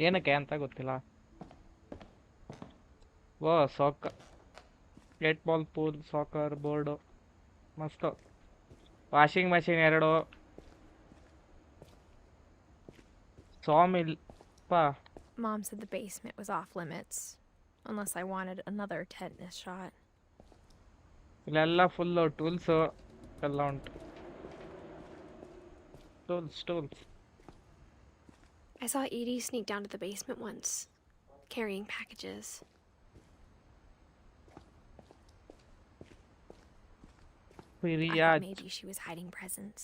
S1: ಏನಕ್ಕೆ ಅಂತ ಗೊತ್ತಿಲ್ಲ. ಓ soccer, 8 ball pool, soccer board ಮಸ್ತು. ವಾಷಿಂಗ್ ಮಷಿನ್ 2, ಸಾಮಿಲ್ ಪಾ.
S2: Mom said the basement was off limits, unless I wanted another tetanus shot.
S1: ಇಲ್ಲೆಲ್ಲ ಫುಲ್ಲು ಟೂಲ್ಸು ಎಲ್ಲ ಉಂಟು. Tools.
S2: I saw Edie sneak down to the basement once, carrying packages. I thought maybe she was hiding presents.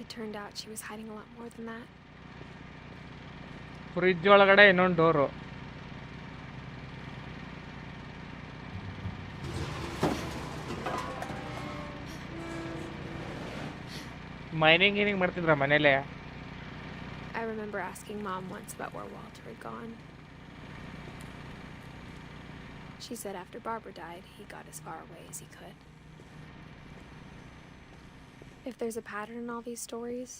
S2: It turned out she was hiding a lot more than that.
S1: Fridge ಒಳಗಡೆ ಇನ್ನೊಂದು door. Mining ಮಾಡ್ತಿದ್ರ ಮನೇಲೆ?
S2: I remember asking Mom once about where Walter had gone. She said after Barbara died, he got as far away as he could. If there's a pattern in all these stories,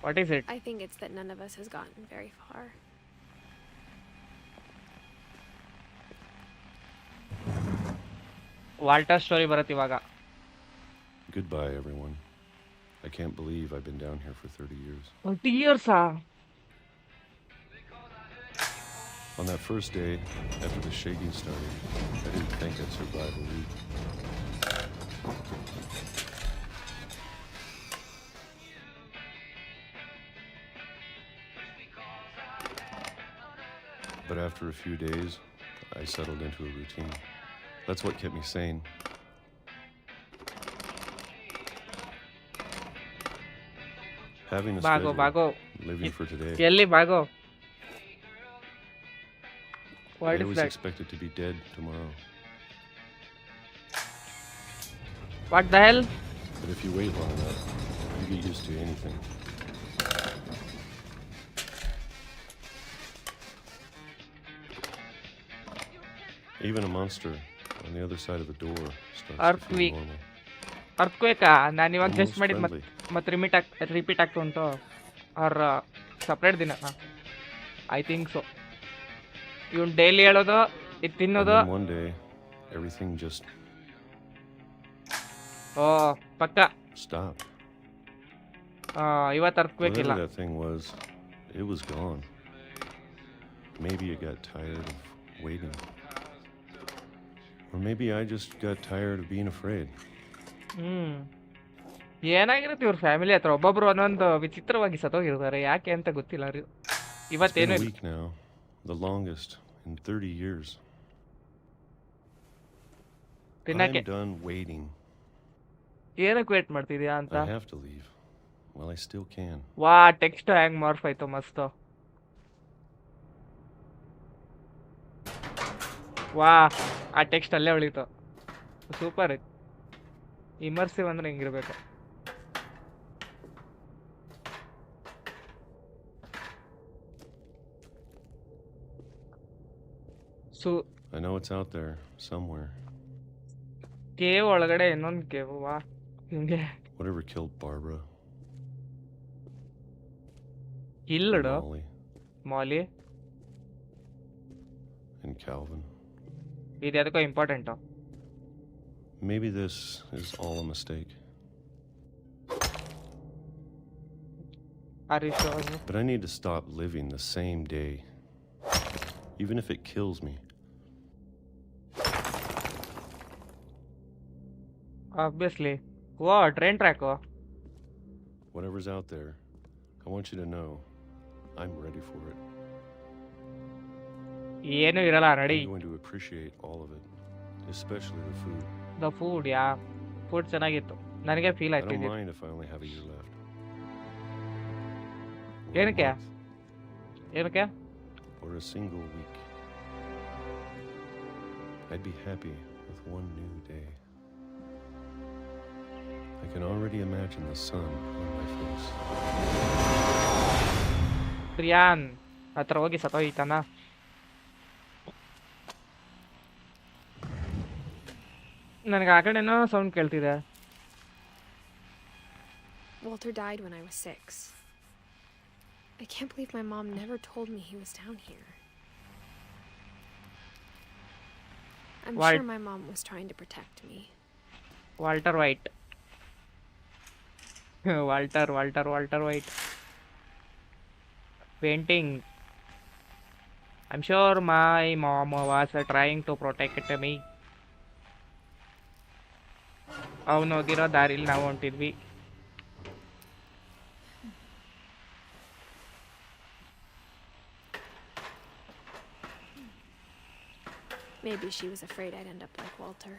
S1: What is it?
S2: I think it's that none of us has gotten very far.
S1: Walter story ಬರುತ್ತೆ ಇವಾಗ.
S9: Goodbye, everyone. I can't believe I've been down here for 30 years.
S1: 30 years?
S9: On that first day, after the shaking started, I didn't think I'd survive a week. But after a few days, I settled into a routine. That's what kept me sane. Having a schedule, living for today.
S1: ಎಲ್ಲಿ ಬಾಗೋ?
S9: I was expected to be dead tomorrow.
S1: What the hell?
S9: But if you wait long enough, you get used to anything. Even a monster on the other side of the door starts to feel normal.
S1: ಅರ್ಥಕ್ವೇಕಾ? ನಾನು ಇವಾಗ guest ಮಾಡಿದ್ ಮತ್ತೆ repeat ಆಗ್ತಾ ಉಂಟು ಅವ್ರ separate ದಿನ. I think so. Even daily ಹೇಳೋದು, ಇದು ತಿನ್ನೋದು.
S9: One day, everything just
S1: ಪಕ್ಕ
S9: stopped.
S1: ಇವತ್ತು ಅರ್ಥಕ್ವೇಕ್ ಇಲ್ಲ.
S9: Whatever that thing was, it was gone. Maybe it got tired of waiting. Or maybe I just got tired of being afraid.
S1: ಏನಾಗಿರುತ್ತೆ ಇವ್ರ family ಹತ್ರ? ಒಬ್ಬೊಬ್ರು ಒಂದೊಂದು ವಿಚಿತ್ರವಾಗಿ ಸತ್ತೋಗಿರ್ತಾರೆ. ಯಾಕೆ ಅಂತ ಗೊತ್ತಿಲ್ಲ. ಇವತ್ತೇನು
S9: It's been a week now, the longest in 30 years.
S1: ತಿನ್ನಕ್ಕೆ
S9: I'm done waiting.
S1: ಏನಕ್ಕೆ ವೇಟ್ ಮಾಡ್ತಿದ್ಯಾ ಅಂತ?
S9: I have to leave. Well, I still can.
S1: ವಾ, ಟೆಕ್ಸ್ಟ್ ಹೆಂಗ್ ಮಾರ್ಫ್ ಆಯ್ತು, ಮಸ್ತ್. ವಾ, ಆ ಟೆಕ್ಸ್ಟ್ ಅಲ್ಲೇ ಉಳಿತು. ಸೂಪರ್ ಇತ್ತು. ಇಮರ್ಸಿವ್ ಅಂದ್ರೆ ಹಿಂಗಿರ್ಬೇಕು.
S9: I know it's out there somewhere.
S1: Cave ಒಳಗಡೆ ಇನ್ನೊಂದು ಕೇವ್. ವಾ, ಹಿಂಗೆ.
S9: Whatever killed Barbara.
S1: Killed Molly
S9: and Calvin.
S1: ಇದು ಅದಕ್ಕೂ important.
S9: Maybe this is all a mistake.
S1: Are you sure?
S9: But I need to stop living the same day, even if it kills me.
S1: Obviously. Wow, train track.
S9: Whatever's out there, I want you to know I'm ready for it.
S1: ಏನು ಇರಲ್ಲ
S9: I'm
S1: ನಡಿ.
S9: going to appreciate all of it, especially the food.
S1: The food, yeah. Food ಚೆನ್ನಾಗಿತ್ತು. ನನಗೆ feel
S9: I
S1: ಆಯ್ತು
S9: don't
S1: ಇದು.
S9: mind if I only have a year left. Or a
S1: ಏನಕ್ಕೆ?
S9: month,
S1: ಏನಕ್ಕೆ?
S9: or a single week. I'd be happy with one new day. I can already imagine the sun on my face.
S1: ಪ್ರಿಯಾನ್ ಹತ್ರ ಹೋಗಿ ಸತ್ತೋಯ್ತಾನ. ನನಗೆ ಆ ಕಡೆನೋ sound ಕೇಳ್ತಿದೆ.
S2: Walter died when I was 6. I can't believe my mom never told me he was down here. I'm sure my mom was trying to protect me.
S1: Walter white. Walter white. Painting. I'm sure my mom was trying to protect me. ಅವನು ಹೋಗಿರೋ ದಾರಿಲಿ ನಾವು ಹೊಂಟಿದ್ವಿ.
S2: Maybe she was afraid I'd end up like Walter.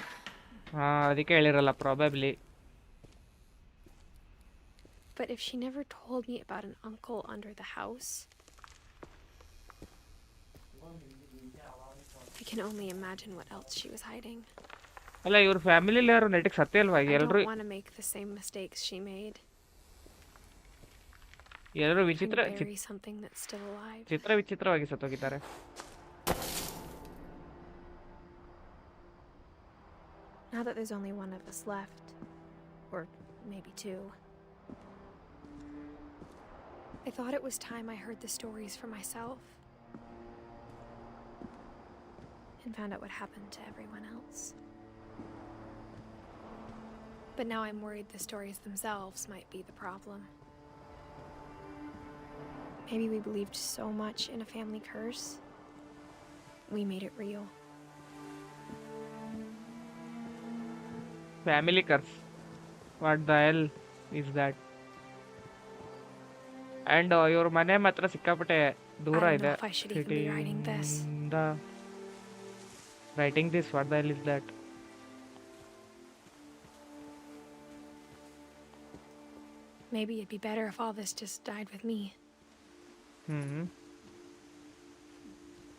S1: ಅದಕ್ಕೆ ಹೇಳಿರಲ್ಲ probably.
S2: But if she never told me about an uncle under the house, I can only imagine what else she was hiding.
S1: ಅಲ್ಲ ಇವ್ರ ಫ್ಯಾಮಿಲಿಲಿ ಯಾರು ನೆಟ್ಟಿಗೆ ಸತ್ತೇ ಅಲ್ವಾ?
S2: I
S1: ಎಲ್ಲರೂ
S2: don't want to make the same mistakes she made.
S1: ಎಲ್ಲರೂ
S2: And bury something that's still alive.
S1: ವಿಚಿತ್ರವಾಗಿ ಸತ್ತೋಗಿದ್ದಾರೆ.
S2: Now that there's only one of us left, or maybe two, I thought it was time I heard the stories for myself and found out what happened to everyone else. But now I'm worried the stories themselves might be the problem. Maybe we believed so much in a family curse, we made it real.
S1: Family curse. What the hell is that? And ಇವ್ರ ಮನೆ ಮಾತ್ರ ಸಿಕ್ಕಾಪಟ್ಟೆ ದೂರ ಇದೆ. Writing this, what the hell is that?
S2: Maybe it'd be better if all this just died with me.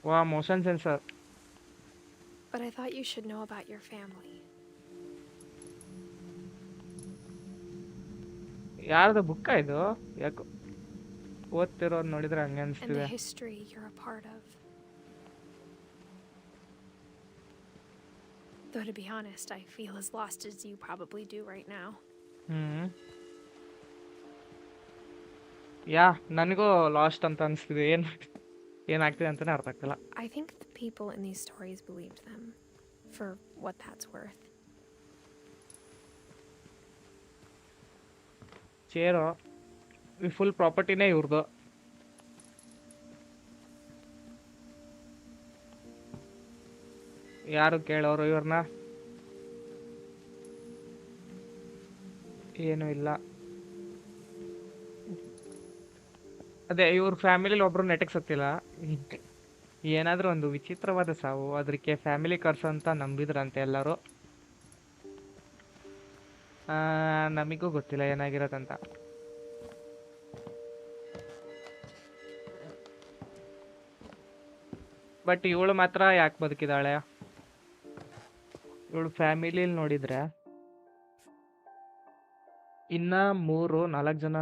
S1: Wow, motion sensor.
S2: But I thought you should know about your family.
S1: ಯಾರ್ದು ಬುಕ್ಕ ಇದು? ಯಾಕೋ ಓದ್ತಿರೋದು ನೋಡಿದ್ರೆ ಹಂಗೆ
S2: And
S1: ಅನಿಸ್ತಿದೆ.
S2: the history you're a part of. Though to be honest, I feel as lost as you probably do right now.
S1: ಯಾ ನನಗೂ last ಅಂತ ಅನಿಸ್ತಿದೆ. ಏನಾಗ್ತಿದೆ ಅಂತಾನೆ ಅರ್ಥ ಆಗ್ತಿಲ್ಲ.
S2: I think the people in these stories believed them, for what that's worth.
S1: Chair ಈ full ಪ್ರಾಪರ್ಟಿನೇ ಇವ್ರದ್ದು. ಯಾರು ಕೇಳೋರು ಇವ್ರನ್ನ? ಏನು ಇಲ್ಲ. ಅದೇ ಇವ್ರ ಫ್ಯಾಮಿಲಿಲಿ ಒಬ್ರು ನೆಟ್ಟಿಗೆ ಸತ್ತಿಲ್ಲ. ಏನಾದರೂ ಒಂದು ವಿಚಿತ್ರವಾದ ಸಾವು, ಅದಕ್ಕೆ ಫ್ಯಾಮಿಲಿ ಕರ್ಸ್ ಅಂತ ನಂಬಿದ್ರಂತೆ ಎಲ್ಲರೂ. ನಮಗೂ ಗೊತ್ತಿಲ್ಲ ಏನಾಗಿರೋದಂತ. ಬಟ್ ಇವಳು ಮಾತ್ರ ಯಾಕೆ ಬದುಕಿದಾಳೆ? ಇವಳು ಫ್ಯಾಮಿಲಿಲಿ ನೋಡಿದ್ರೆ ಇನ್ನ 3-4 ಜನ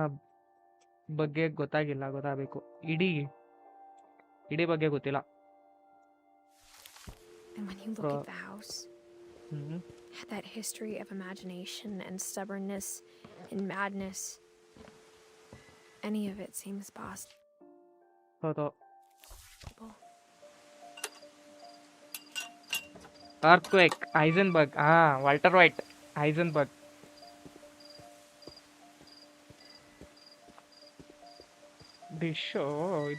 S1: ಬಗ್ಗೆ ಗೊತ್ತಾಗಬೇಕು. ಇಡೀ ಬಗ್ಗೆ ಗೊತ್ತಿಲ್ಲ.
S2: And when you look at the house, had that history of imagination and stubbornness and madness, any of it seems possible.
S1: Earthquake, Heisenberg. Walter White, Heisenberg. This show.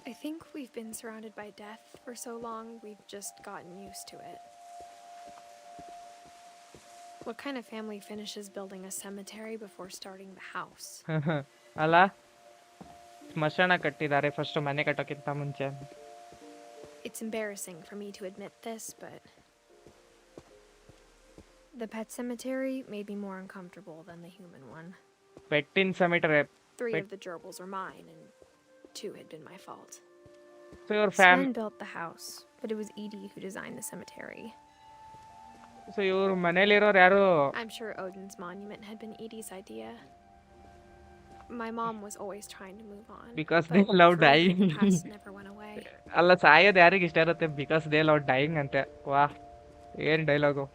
S2: I think we've been surrounded by death for so long, we've just gotten used to it. What kind of family finishes building a cemetery before starting the house?
S1: ಅಲ್ಲ ಸ್ಮಶಾನ ಕಟ್ಟಿದ್ದಾರೆ first ಮನೆ ಕಟ್ಟೋಕ್ಕಿಂತ ಮುಂಚೆ.
S2: It's embarrassing for me to admit this, but the pet cemetery made me more uncomfortable than the human one.
S1: ಪೆಟ್ಟಿನ cemetery.
S2: 3 of the gerbils were mine, and 2 had been my fault.
S1: So your
S2: Sven built the house, but it was Edie who designed the cemetery.
S1: So ಇವ್ರ ಮನೇಲಿರೋರು ಯಾರು?
S2: I'm sure Odin's monument had been Edie's idea. My mom was always trying to move on.
S1: Because they love
S2: for
S1: dying.
S2: the past never went away.
S1: ಅಲ್ಲ ಸಾಯೋದು ಯಾರಿಗೆ ಇಷ್ಟ ಇರುತ್ತೆ? Because they love dying ಅಂತೆ. ವಾ ಏನ್ dialogue.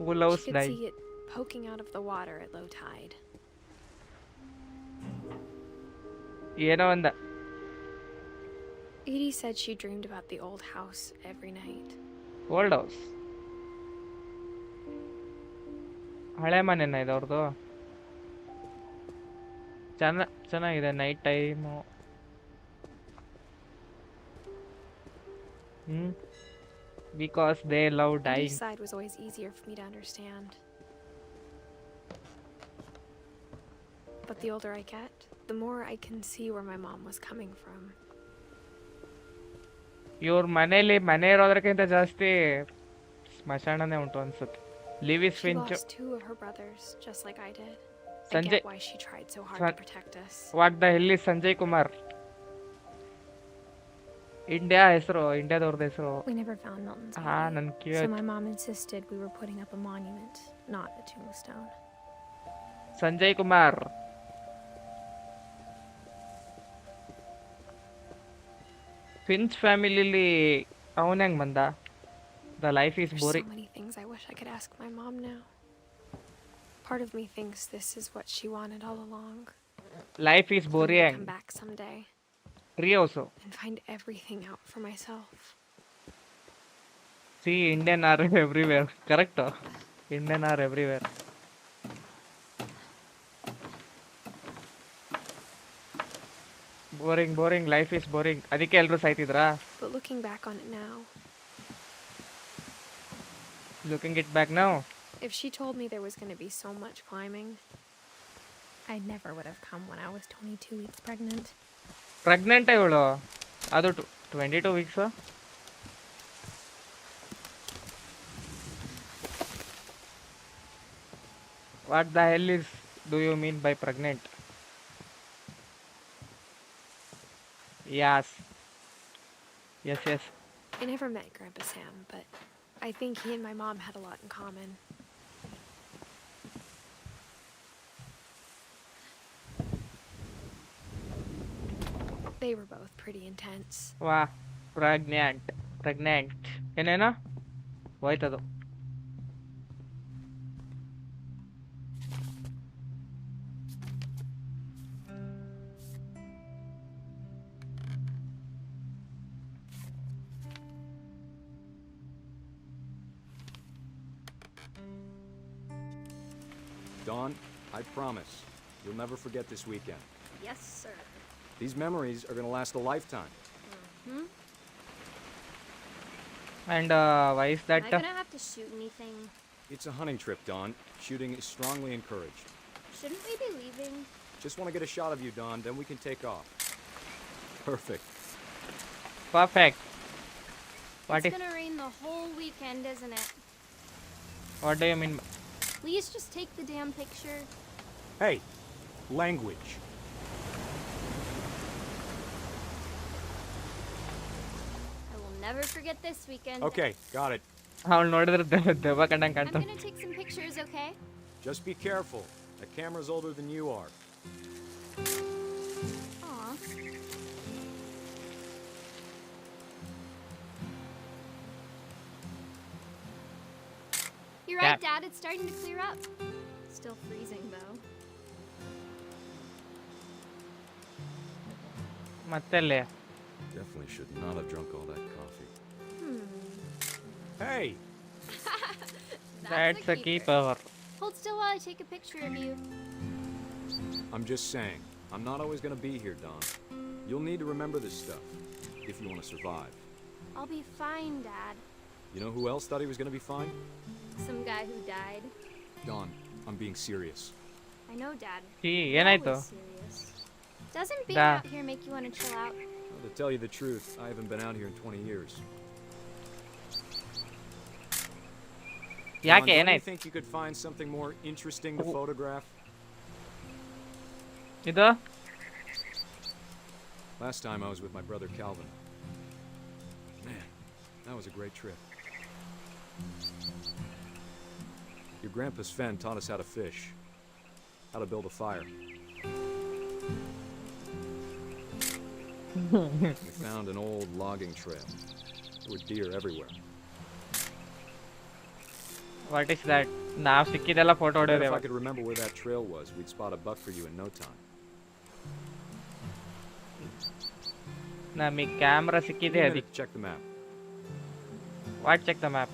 S1: Who loves
S2: She could
S1: dying?
S2: see it poking out of the water at low tide.
S1: ಏನೋ ಒಂದ.
S2: Edie said she dreamed about the old house every night.
S1: Old house. ಹಳೆ ಮನೆನ ಇದು ಅವ್ರದ್ದು? ಚೆನ್ನಾಗಿದೆ night time. Because they love dying.
S2: Edie's side was always easier for me to understand. But the older I get, the more I can see where my mom was coming from.
S1: ಇವ್ರ ಮನೇಲಿ ಮನೆ ಇರೋದ್ರಕ್ಕಿಂತ ಜಾಸ್ತಿ ಸ್ಮಶಾನನೇ ಉಂಟು ಅನ್ಸುತ್ತೆ. Levi's
S2: She
S1: Finch.
S2: lost 2 of her brothers, just like I did. I
S1: Sanjay.
S2: get why she tried so hard to protect us.
S1: What the hell is Sanjay Kumar? India ಹೆಸರು, ಇಂಡಿಯಾದವ್ರದ್ದು ಹೆಸರು.
S2: We never found Milton's
S1: ನನ್
S2: body,
S1: kiwi
S2: so my mom insisted we were putting up a monument, not a tombstone.
S1: Sanjay Kumar. Finch ಫ್ಯಾಮಿಲಿಲಿ ಅವನ ಹೆಂಗ್ ಬಂದ? The life is
S2: There's
S1: boring.
S2: so many things I wish I could ask my mom now. Part of me thinks this is what she wanted all along.
S1: Life is
S2: For me to
S1: boring.
S2: come back someday
S1: Free also.
S2: and find everything out for myself.
S1: See, Indian are everywhere. Correct? Indian are everywhere. Boring life is boring. ಅದಕ್ಕೆ ಎಲ್ಲರೂ ಸಾಯ್ತಿದ್ರಾ?
S2: But looking back on it now,
S1: looking it back now.
S2: if she told me there was going to be so much climbing, I never would have come when I was 22 weeks pregnant.
S1: Pregnant ಇವಳು? ಅದು 22 weeks. What the hell is do you mean by pregnant? Yes.
S2: I never met Grandpa Sam, but I think he and my mom had a lot in common. They were both pretty intense.
S1: ವಾ pregnant ಏನೇನೋ ಹೋಯ್ತದು.
S10: Dawn, I promise, you'll never forget this weekend.
S4: Yes, sir.
S10: These memories are gonna last a lifetime.
S1: And why is that?
S4: Am I gonna have to shoot anything?
S10: It's a hunting trip, Dawn. Shooting is strongly encouraged.
S4: Shouldn't we be leaving?
S10: Just want to get a shot of you, Dawn, then we can take off. Perfect.
S1: Perfect. What
S4: It's
S1: is?
S4: gonna rain the whole weekend, isn't it?
S1: What do you mean?
S4: Please just take the damn picture.
S10: Hey, language.
S4: I will never forget this weekend.
S10: Okay, got it.
S1: ಅವಳು ನೋಡಿದ್ರೆ ದೆವ್ವ ಕಂಡಂಗೆ
S4: I'm
S1: ಕಾಣ್ತಾನೆ.
S4: gonna take some pictures, okay?
S10: Just be careful. The camera's older than you are.
S4: Aw. You're right, Dad. It's starting to clear up. Still freezing, though.
S1: ಮತ್ತೆಲ್ಲಿ
S10: Definitely should not have drunk all that coffee. Hey!
S1: That's a keeper.
S2: Hold still while I take a picture of you.
S10: I'm just saying, I'm not always gonna be here, Don. You'll need to remember this stuff, if you want to survive.
S2: I'll be fine, Dad.
S10: You know who else thought he was gonna be fine?
S2: Some guy who died.
S10: Don, I'm being serious.
S2: I know, Dad.
S1: He,
S2: You're
S1: ಏನಾಯ್ತು?
S2: always serious. Doesn't being
S1: Da.
S2: out here make you want to chill out?
S10: Well, to tell you the truth, I haven't been out here in 20 years. Don,
S1: ಯಾಕೆ
S10: don't you
S1: ಏನಾಯ್ತು?
S10: think you could find something more interesting to photograph?
S1: ಇದು?
S10: Last time I was with my brother Calvin. Man, that was a great trip. Your grandpa Sven taught us how to fish, how to build a fire. We found an old logging trail. There were deer everywhere.
S1: What is that? ನಾವು ಸಿಕ್ಕಿದೆಲ್ಲ photo
S10: I bet
S1: ಹೊಡೆಯೋದು
S10: if I could remember where that trail was, we'd spot a buck for you in no time.
S1: ನಮಗೆ camera
S10: Give
S1: ಸಿಕ್ಕಿದೆ
S10: me a
S1: ಅದಕ್ಕೆ.
S10: minute to check the map.
S1: What check the map?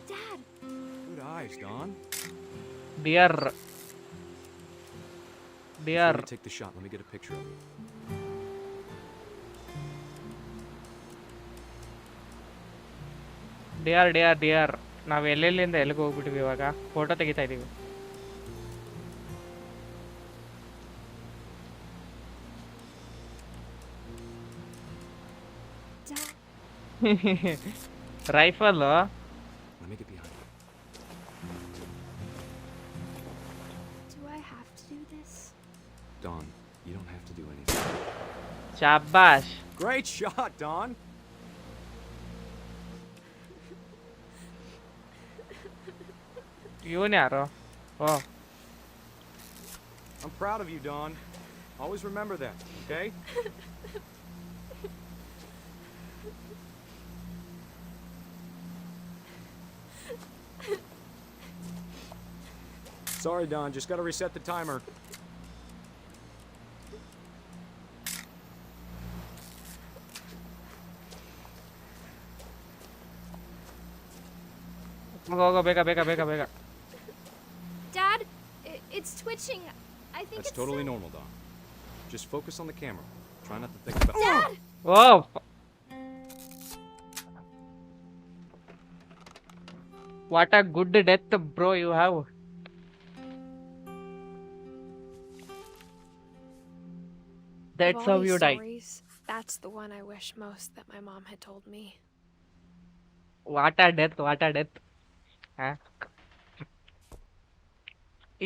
S2: Dad!
S10: Good eyes, Don.
S1: Dear.
S10: Before
S1: dear.
S10: you take the shot, let me get a picture of you.
S1: Dear dear dear. ನಾವು ಎಲ್ಲೆಲ್ಲಿಂದ ಎಲ್ಲಿಗೆ ಹೋಗ್ಬಿಟ್ಟಿವಿ ಇವಾಗ? Photo ತೆಗಿತಾ ಇದೀವಿ.
S2: Dad!
S1: Rifle.
S10: Let me get behind you.
S2: Do I have to do this?
S10: Don, you don't have to do anything.
S1: ಶಾಬಾಷ್.
S10: Great shot, Don.
S1: ಇವನ್ ಯಾರು? ಓ,
S10: I'm proud of you, Don. Always remember that, okay? Sorry, Don. Just gotta reset the timer.
S1: ಹೋಗೋ ಬೇಗ ಬೇಗ ಬೇಗ ಬೇಗ.
S2: Dad, it's twitching. I think
S10: That's
S2: it's
S10: totally
S2: so-
S10: normal, Don. Just focus on the camera. Try not to think about.
S2: Dad!
S1: ಓ, what a good death bro you have.
S2: Of
S1: That's
S2: all
S1: how
S2: these
S1: you die.
S2: stories, that's the one I wish most that my mom had told me.
S1: What a death, what a death.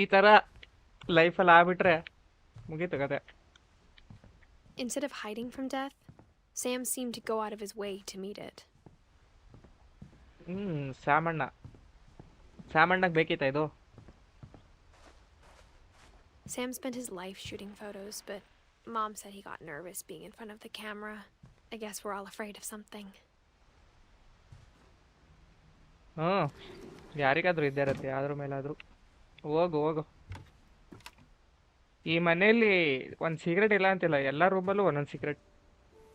S1: ಈ ತರ ಲೈಫಲ್ಲಿ ಆಗ್ಬಿಟ್ರೆ ಮುಗೀತು ಕತೆ.
S2: Instead of hiding from death, Sam seemed to go out of his way to meet it.
S1: ಸ್ಯಾಮಣ್ಣ. ಸ್ಯಾಮಣ್ಣಗೆ ಬೇಕಿತ್ತ ಇದು?
S2: Sam spent his life shooting photos, but Mom said he got nervous being in front of the camera. I guess we're all afraid of something.
S1: ಯಾರಿಗಾದ್ರೂ ಇದ್ದೇ ಇರತ್ತೆ, ಯಾವ್ದ್ರ ಮೇಲಾದ್ರೂ. ಹೋಗು ಹೋಗು. ಈ ಮನೆಯಲ್ಲಿ ಒಂದು ಸೀಕ್ರೆಟ್ ಇಲ್ಲ ಅಂತಿಲ್ಲ, ಎಲ್ಲ ರೂಮಲ್ಲೂ ಒಂದೊಂದು secret.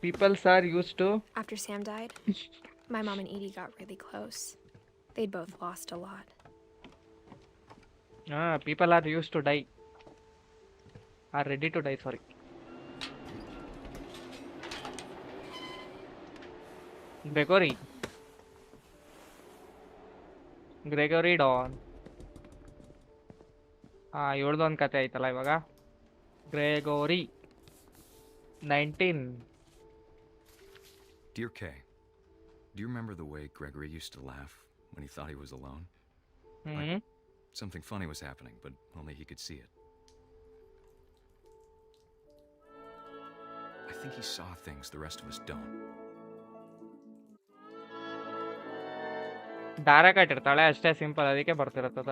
S1: Peoples are use to.
S2: After Sam died, my mom and Edie got really close. They'd both lost a lot.
S1: People are use to die, are ready to die, sorry. Gregory. Gregory Don. ಇವಳ್ದೊಂದು ಕತೆ ಆಯ್ತಲ್ಲ ಇವಾಗ. Gregory 19.
S11: Dear Kay, do you remember the way Gregory used to laugh when he thought he was alone? Like something funny was happening, but only he could see it. I think he saw things the rest of us don't.
S1: ದಾರ ಕಟ್ಟಿರ್ತಾಳೆ ಅಷ್ಟೇ, simple, ಅದಕ್ಕೆ ಬರ್ತಿರತ್ತದ.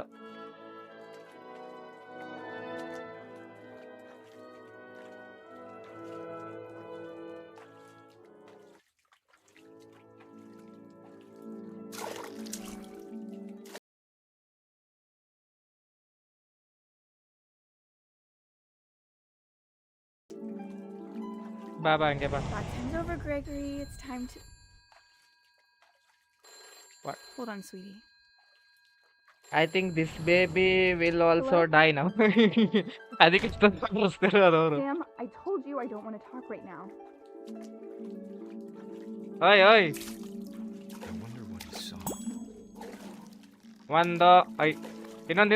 S1: ಬಾ ಬಾ ಹಂಗೆ ಬಾ.
S2: That time's over, Gregory. It's time to...
S1: What?
S2: Hold on, sweetie.
S1: I think this baby will also die now. ಅದಕ್ಕೆ ಇಷ್ಟೊಂದು ತೋರಿಸ್ತಿರೋದು ಅವರು.
S2: Sam, I told you I don't want to talk right now.
S1: ಓಯ್ ಓಯ್.
S11: I wonder what he saw.
S1: ಒಂದು I ಇನ್ನೊಂದು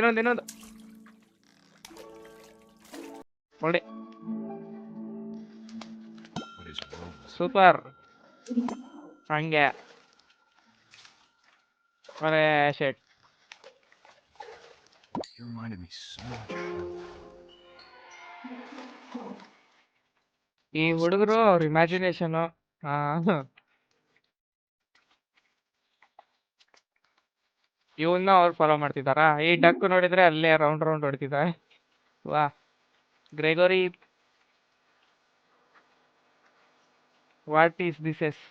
S1: ಒಳ್ಳೆ
S11: What his world was.
S1: Super. ಹಂಗೆ ಒಳ್ಳೆ set.
S11: He reminded me so much.
S1: ಈ ಹುಡುಗರು ಅವ್ರ ಇಮ್ಯಾಜಿನೇಷನ್. ಇವನ್ನ ಅವ್ರು ಫಾಲೋ ಮಾಡ್ತಿದಾರಾ? ಈ ಡಕ್ ನೋಡಿದ್ರೆ ಅಲ್ಲೇ ರೌಂಡ್ ರೌಂಡ್ ಹೊಡ್ತಿದ್ದಾರೆ. ವಾ ಗ್ರೆಗೋರಿ, ವಾಟ್ ಈಸ್ ದಿಸ್ ಎಸ್?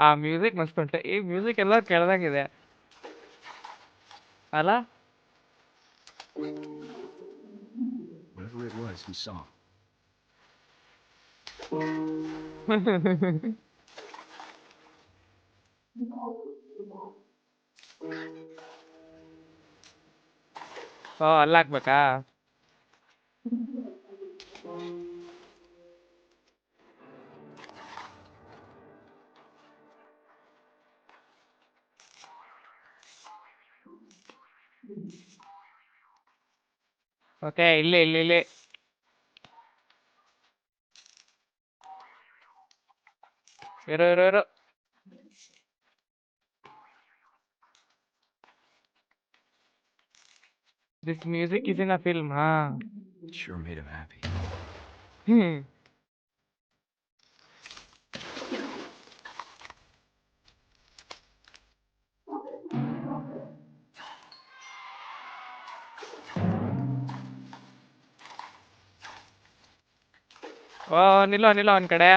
S1: ಆ ಮ್ಯೂಸಿಕ್ ಮಸ್ತ್ ಉಂಟು. ಈ ಮ್ಯೂಸಿಕ್ ಎಲ್ಲ ಕೇಳ್ದಂಗಿದೆ ಅಲ್ಲ?
S11: Whatever it was, he saw.
S1: ಓ ಅಲ್ಲಾಕ್ಬೇಕಾ? ಓಕೆ, ಇಲ್ಲಿ ಇರು. This music is in a film, huh?
S11: It sure made him happy.
S1: ಓ ನಿಲ್ಲೋ ಒಂದ್ ಕಡೆ.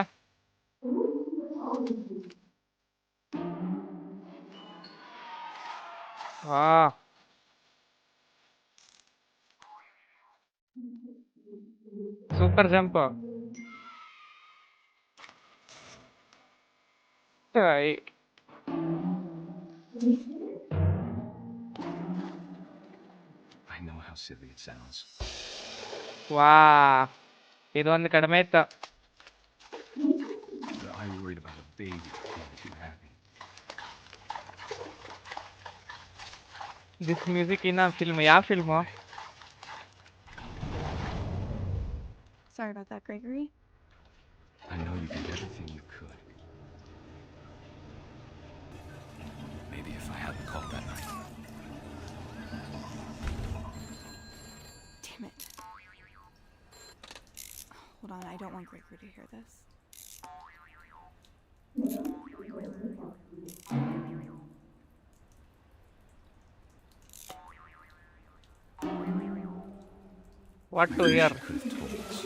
S1: Super jump.
S11: I know how silly it sounds.
S1: ವಾ ಇದೊಂದು ಕಡಿಮೆ ಇತ್ತು.
S11: But I worried about a baby being too happy.
S1: This music in film. ಯಾವ film?
S2: Sorry about that, Gregory.
S11: I know you did everything you could. Maybe if I hadn't called that night.
S2: Damn it. Hold on, I don't want Gregory to hear this.
S1: What to hear?
S11: He could have told us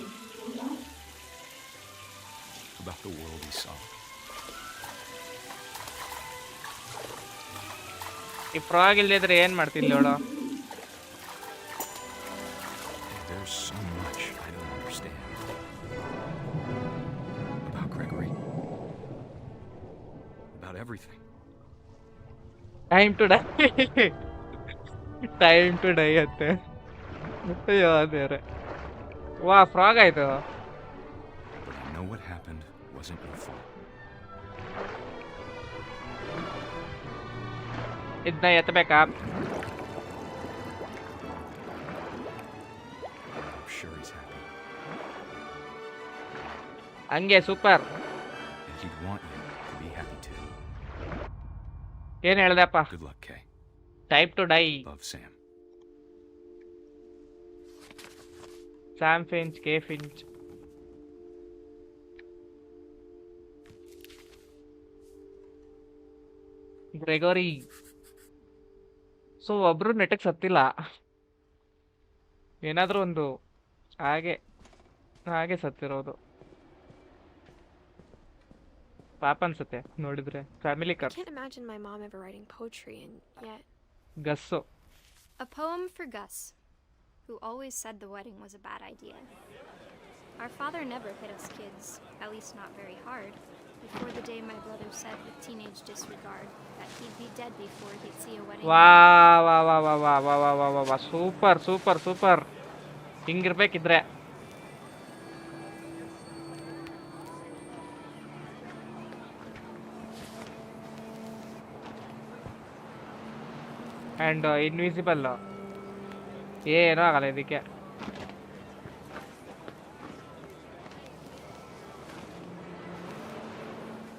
S11: about the world he saw.
S1: ಈ frog ಇಲ್ಲದಿದ್ರೆ ಏನ್ ಮಾಡ್ತಿಲ್ಲ ಹೇಳು?
S11: There's so much I don't understand about Gregory, about everything.
S1: Time to die. Time to die ಅಂತೆ. ಅಯ್ಯೋ ದೇವ್ರೆ. ವಾ frog ಆಯ್ತು.
S11: But I know what happened wasn't your fault.
S1: ಇದನ್ನ ಎತ್ತಬೇಕಾ?
S11: I'm sure he's happy.
S1: ಹಂಗೆ super.
S11: And he'd want you to be happy too.
S1: ಏನ್ ಹೇಳ್ದಪ್ಪ?
S11: Good luck, Kay.
S1: Type to die.
S11: Love, Sam.
S1: Sam Finch, K Finch. Gregory. So ಒಬ್ರು ನೆಟ್ಟಗೆ ಸತ್ತಿಲ್ಲ. ಏನಾದ್ರೂ ಒಂದು ಹಾಗೆ ಸತ್ತಿರೋದು. ಪಾಪ ಅನ್ಸುತ್ತೆ ನೋಡಿದ್ರೆ family
S2: I
S1: ಕರ್ಸ್.
S2: can't imagine my mom ever writing poetry, and yet.
S1: ಗಸ್ಸು.
S12: A poem for Gus, who always said the wedding was a bad idea. Our father never hit us kids, at least not very hard, before the day my brother said with teenage disregard that he'd be dead before he'd see a wedding.
S1: ವಾ ವಾ ವಾ ವಾ ವಾ ವಾ ವಾ ವಾ ವಾ ವಾ ಸೂಪರ್ ಸೂಪರ್ ಸೂಪರ್. ಹಿಂಗಿರ್ಬೇಕಿದ್ರೆ. ಆ್ಯಂಡ್ ಇನ್ವಿಸಿಬಲ್ ಏನೂ ಆಗಲ್ಲ ಇದಕ್ಕೆ.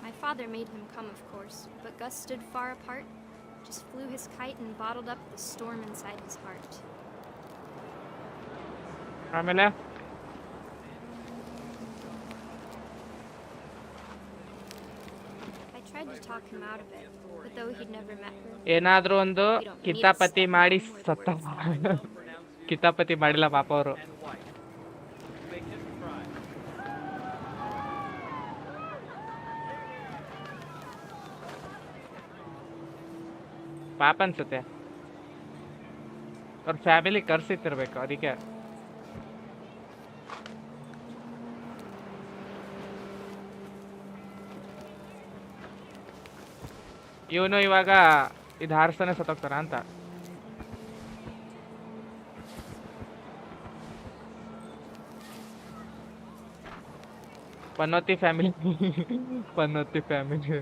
S12: My father made him come, of course, but Gus stood far apart, just flew his kite and bottled up the storm inside his heart.
S1: ಆಮೇಲೆ
S12: I tried to talk him out of it, but though he'd never met her,
S1: ಏನಾದರೂ ಒಂದು ಕಿತಾಪತಿ ಮಾಡಿ ಸತ್ತ. ಕಿತಾಪತಿ ಮಾಡಿಲ್ಲ ಪಾಪ ಅವರು. ಪಾಪ ಅನ್ಸುತ್ತೆ. ಅವ್ರ ಫ್ಯಾಮಿಲಿ ಕರ್ಸಿತ್ತಿರ್ಬೇಕು ಅದಕ್ಕೆ. ಇವನು ಇವಾಗ ಇದು ಹಾರಿಸ್ತಾನೆ ಸತ್ತೋಗ್ತಾರ ಅಂತ. ಪನ್ನೋತಿ ಫ್ಯಾಮಿಲಿ. ಪನ್ನೋತಿ family.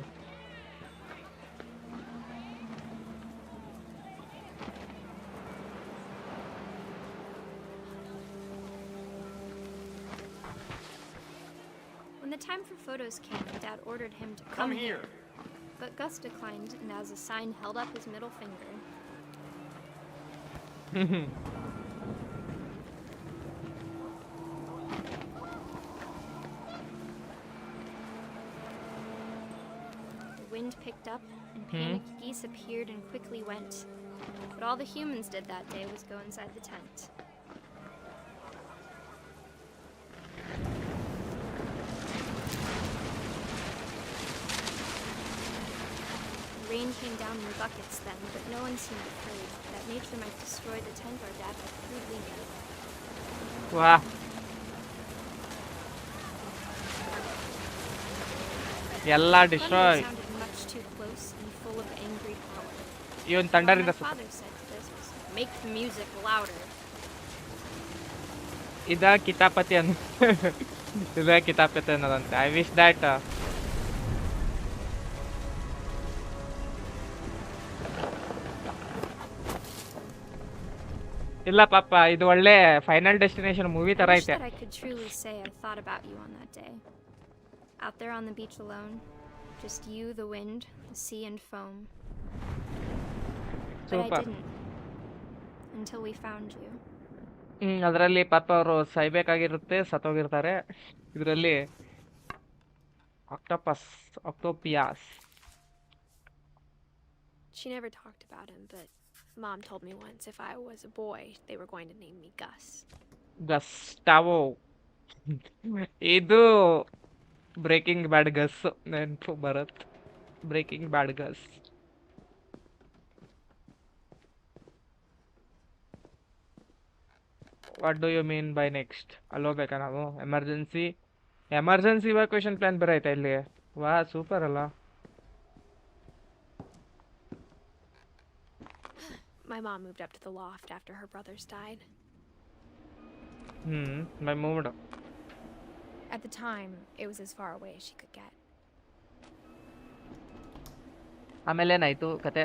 S12: when the time for photos came, Dad ordered him to come here. But Gus declined, and as a sign held up his middle finger. The wind picked up, and panicked geese appeared and quickly went. But all the humans did that day was go inside the tent. Rain came down in buckets then, but no one seemed afraid that nature might destroy the tent our dad had crudely made.
S1: Wow. Yalla destroy.
S12: Sounded much too close and full of angry power.
S1: Even thunder in the
S12: father said to this was, make the music louder.
S1: Ida kitapati an. Ida kitapati annadante. I wish that ಇಲ್ಲ ಪಾಪ ಇದು ಒಳ್ಳೆ final destination movie ತರ ಐತೆ.
S12: I could truly say I thought about you on that day. Out there on the beach alone, just you, the wind, the sea and foam. But I didn't until we found you.
S1: ಅದರಲ್ಲಿ ಪಾಪ ಅವರು ಸಾಯ್ಬೇಕಾಗಿರುತ್ತೆ, ಸತ್ತೋಗಿರ್ತಾರೆ. ಇದರಲ್ಲಿ ಆಕ್ಟೋಪಿಯಾಸ್.
S2: She never talked about him, but Mom told me once if I was a boy, they were going to name me Gus.
S1: ಗಸ್ಟಾವೋ. ಇದು breaking bad Gus ನೆನಪು ಬರತ್. Breaking bad Gus. What do you mean by next? ಅಲ್ಲಿ ಹೋಗ್ಬೇಕಾ ನಾವು? Emergency ಇವಾಕ್ಯೂಷನ್ plan ಬೇರೆ ಐತೆ ಇಲ್ಲಿ. ವಾ ಸೂಪರ್ ಅಲ್ಲ.
S2: My mom moved up to the loft after her brothers died.
S1: My moved.
S2: At the time, it was as far away as she could get.
S1: ಆಮೇಲೆ ಏನಾಯ್ತು ಕತೆ?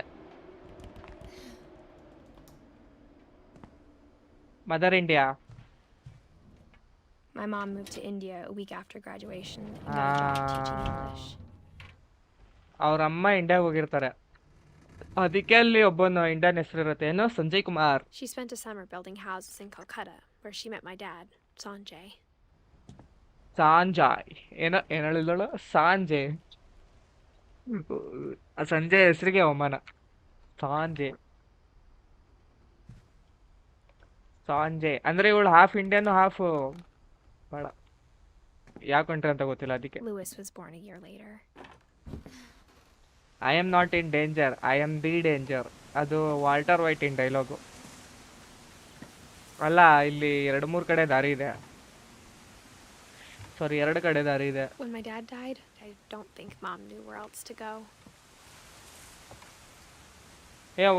S1: Mother India.
S2: My mom moved to India a week after graduation and got a job teaching English.
S1: ಅವ್ರ ಅಮ್ಮ ಇಂಡಿಯಾಗೆ ಹೋಗಿರ್ತಾರೆ. ಅದಕ್ಕೆ ಅಲ್ಲಿ ಒಬ್ಬನು ಇಂಡಿಯನ್ ಹೆಸರು ಇರುತ್ತೆ, ಏನೋ Sanjay Kumar.
S2: She spent a summer building houses in Calcutta, where she met my dad, Sanjay.
S1: ಏನು ಹೇಳಿದಳು? ಸಂಜಯ್ ಹೆಸರಿಗೆ ಅವಮಾನ. ಸಂಜಯ್ ಅಂದ್ರೆ ಇವಳು ಹಾಫ್ ಇಂಡಿಯನ್ ಹಾಫ್ ಬೇಡ. ಯಾವ ಕಂಟ್ರಿ ಅಂತ ಗೊತ್ತಿಲ್ಲ ಅದಕ್ಕೆ.
S2: Lewis was born a year later.
S1: I am not in danger, I am the danger. ಅದು ವಾಲ್ಟರ್ ವೈಟ್ ಇನ್ ಡೈಲಾಗು. ಅಲ್ಲ, ಇಲ್ಲಿ 2-3 ಕಡೆ ದಾರಿ ಇದೆ. ಸಾರಿ, 2 ಕಡೆ ದಾರಿ ಇದೆ.
S2: When my dad died, I don't think Mom knew where else to go.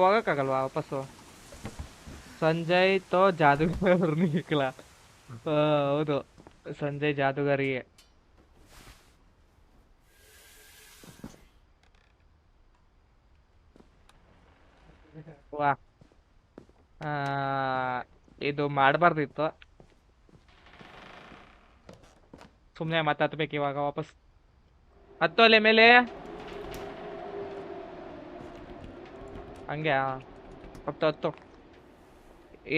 S1: ಹೋಗಕ್ಕಾಗಲ್ವಾ ವಾಪಸ್ಸು? ಸಂಜಯ್ ತೋ ಜಾದೂಗರ್ ನಿಕ್ಲ. ಹೌದು, ಸಂಜಯ್ ಜಾದೂಗರಿಗೆ. ವಾ, ಇದು ಮಾಡಬಾರ್ದಿತ್ತು. ಸುಮ್ಮನೆ ಮತ್ತೆ ಹತ್ಬೇಕು ಇವಾಗ ವಾಪಸ್. ಹತ್ತೋಲೆ ಮೇಲೆ ಹಂಗೆ. ಹತ್ತು